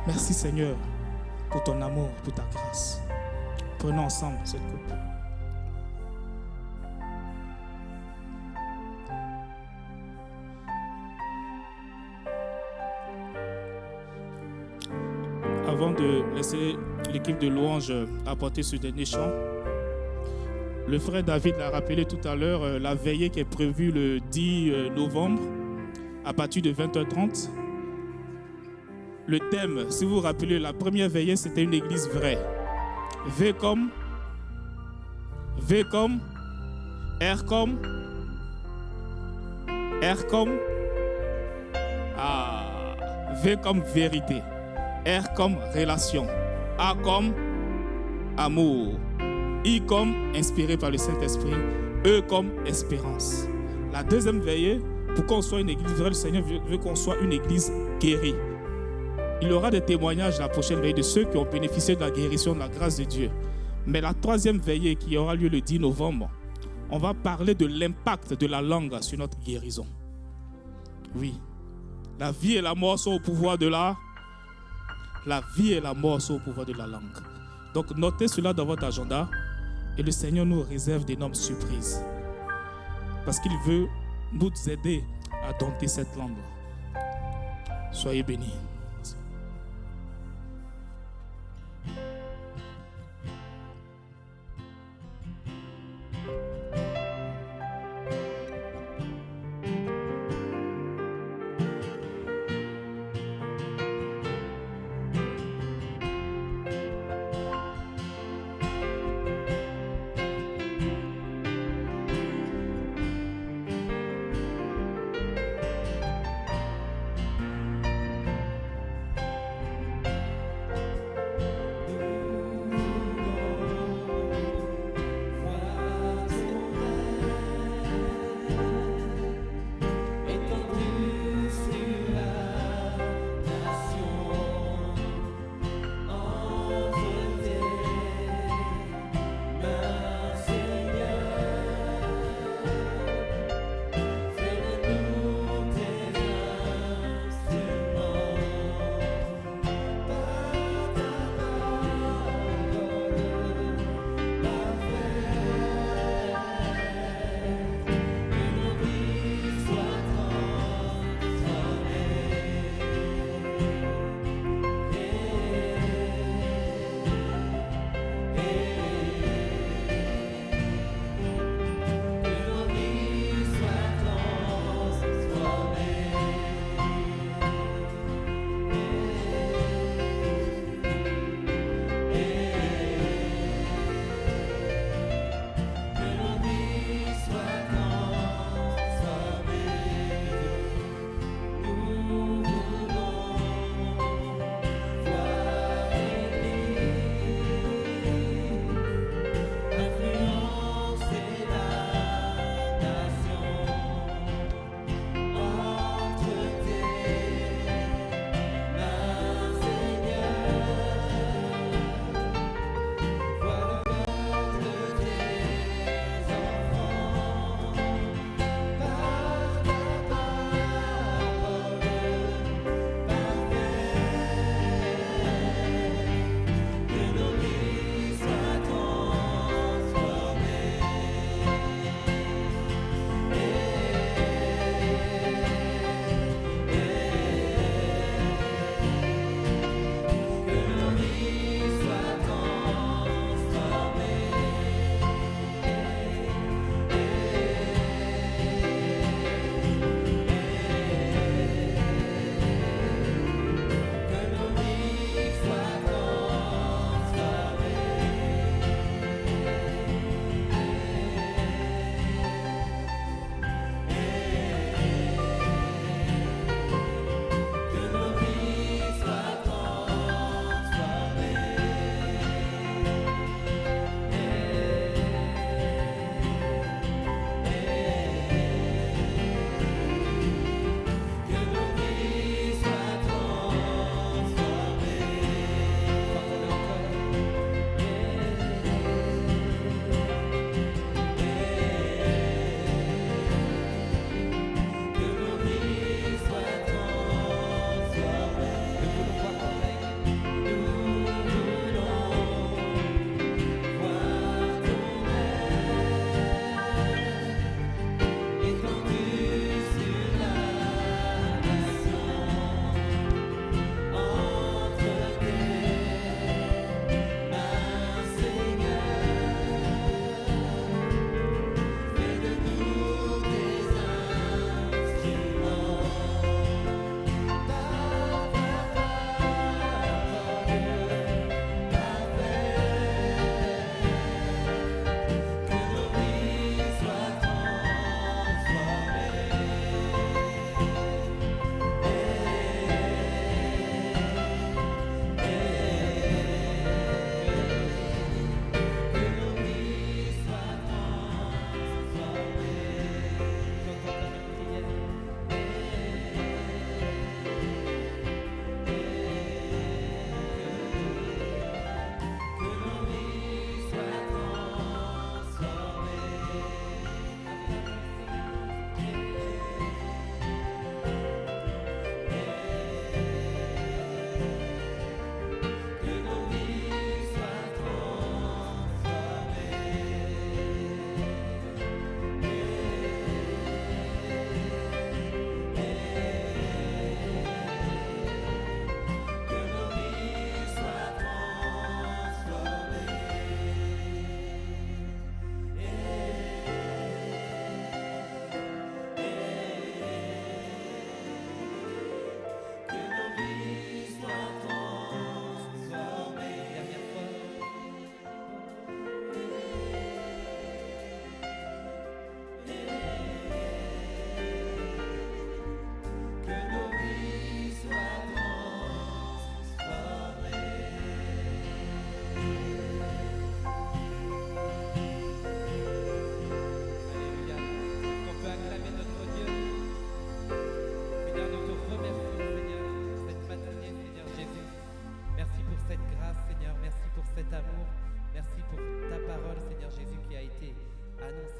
Merci Seigneur pour ton amour, pour ta grâce. Prenons ensemble cette coupe. Avant de laisser l'équipe de louange apporter ce dernier chant, le frère David l'a rappelé tout à l'heure, la veillée qui est prévue le 10 novembre à partir de 20h30. Le thème, si vous vous rappelez, la première veillée, c'était une église vraie. V comme, R comme, R comme, V comme vérité. R comme relation, A comme amour, I comme inspiré par le Saint-Esprit, E comme espérance. La deuxième veillée, pour qu'on soit une église vraie, le Seigneur veut qu'on soit une église guérie. Il y aura des témoignages la prochaine veillée de ceux qui ont bénéficié de la guérison, de la grâce de Dieu. Mais la troisième veillée qui aura lieu le 10 novembre, on va parler de l'impact de la langue sur notre guérison. Oui, la vie et la mort sont au pouvoir de la vie et la mort sont au pouvoir de la langue. Donc notez cela dans votre agenda et le Seigneur nous réserve d'énormes surprises. Parce qu'il veut nous aider à dompter cette langue. Soyez bénis.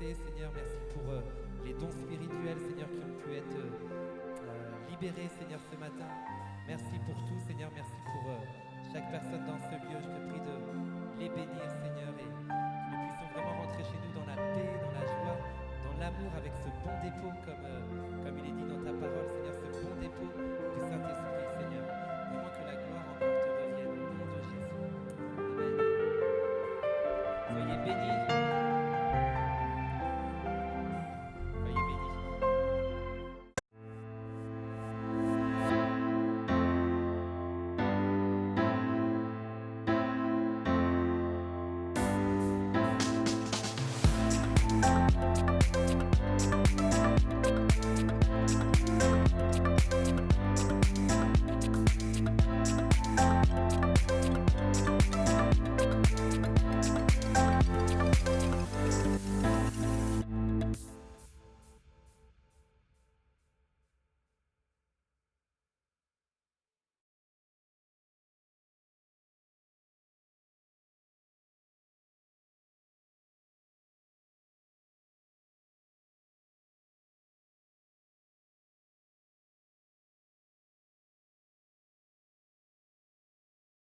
passé, Seigneur. Merci pour les dons spirituels, Seigneur, qui ont pu être libérés, Seigneur, ce matin. Merci pour tout, Seigneur. Merci pour chaque personne dans ce lieu. Je te prie de les bénir, Seigneur, et que nous puissions vraiment rentrer chez nous dans la paix, dans la joie, dans l'amour, avec ce bon dépôt comme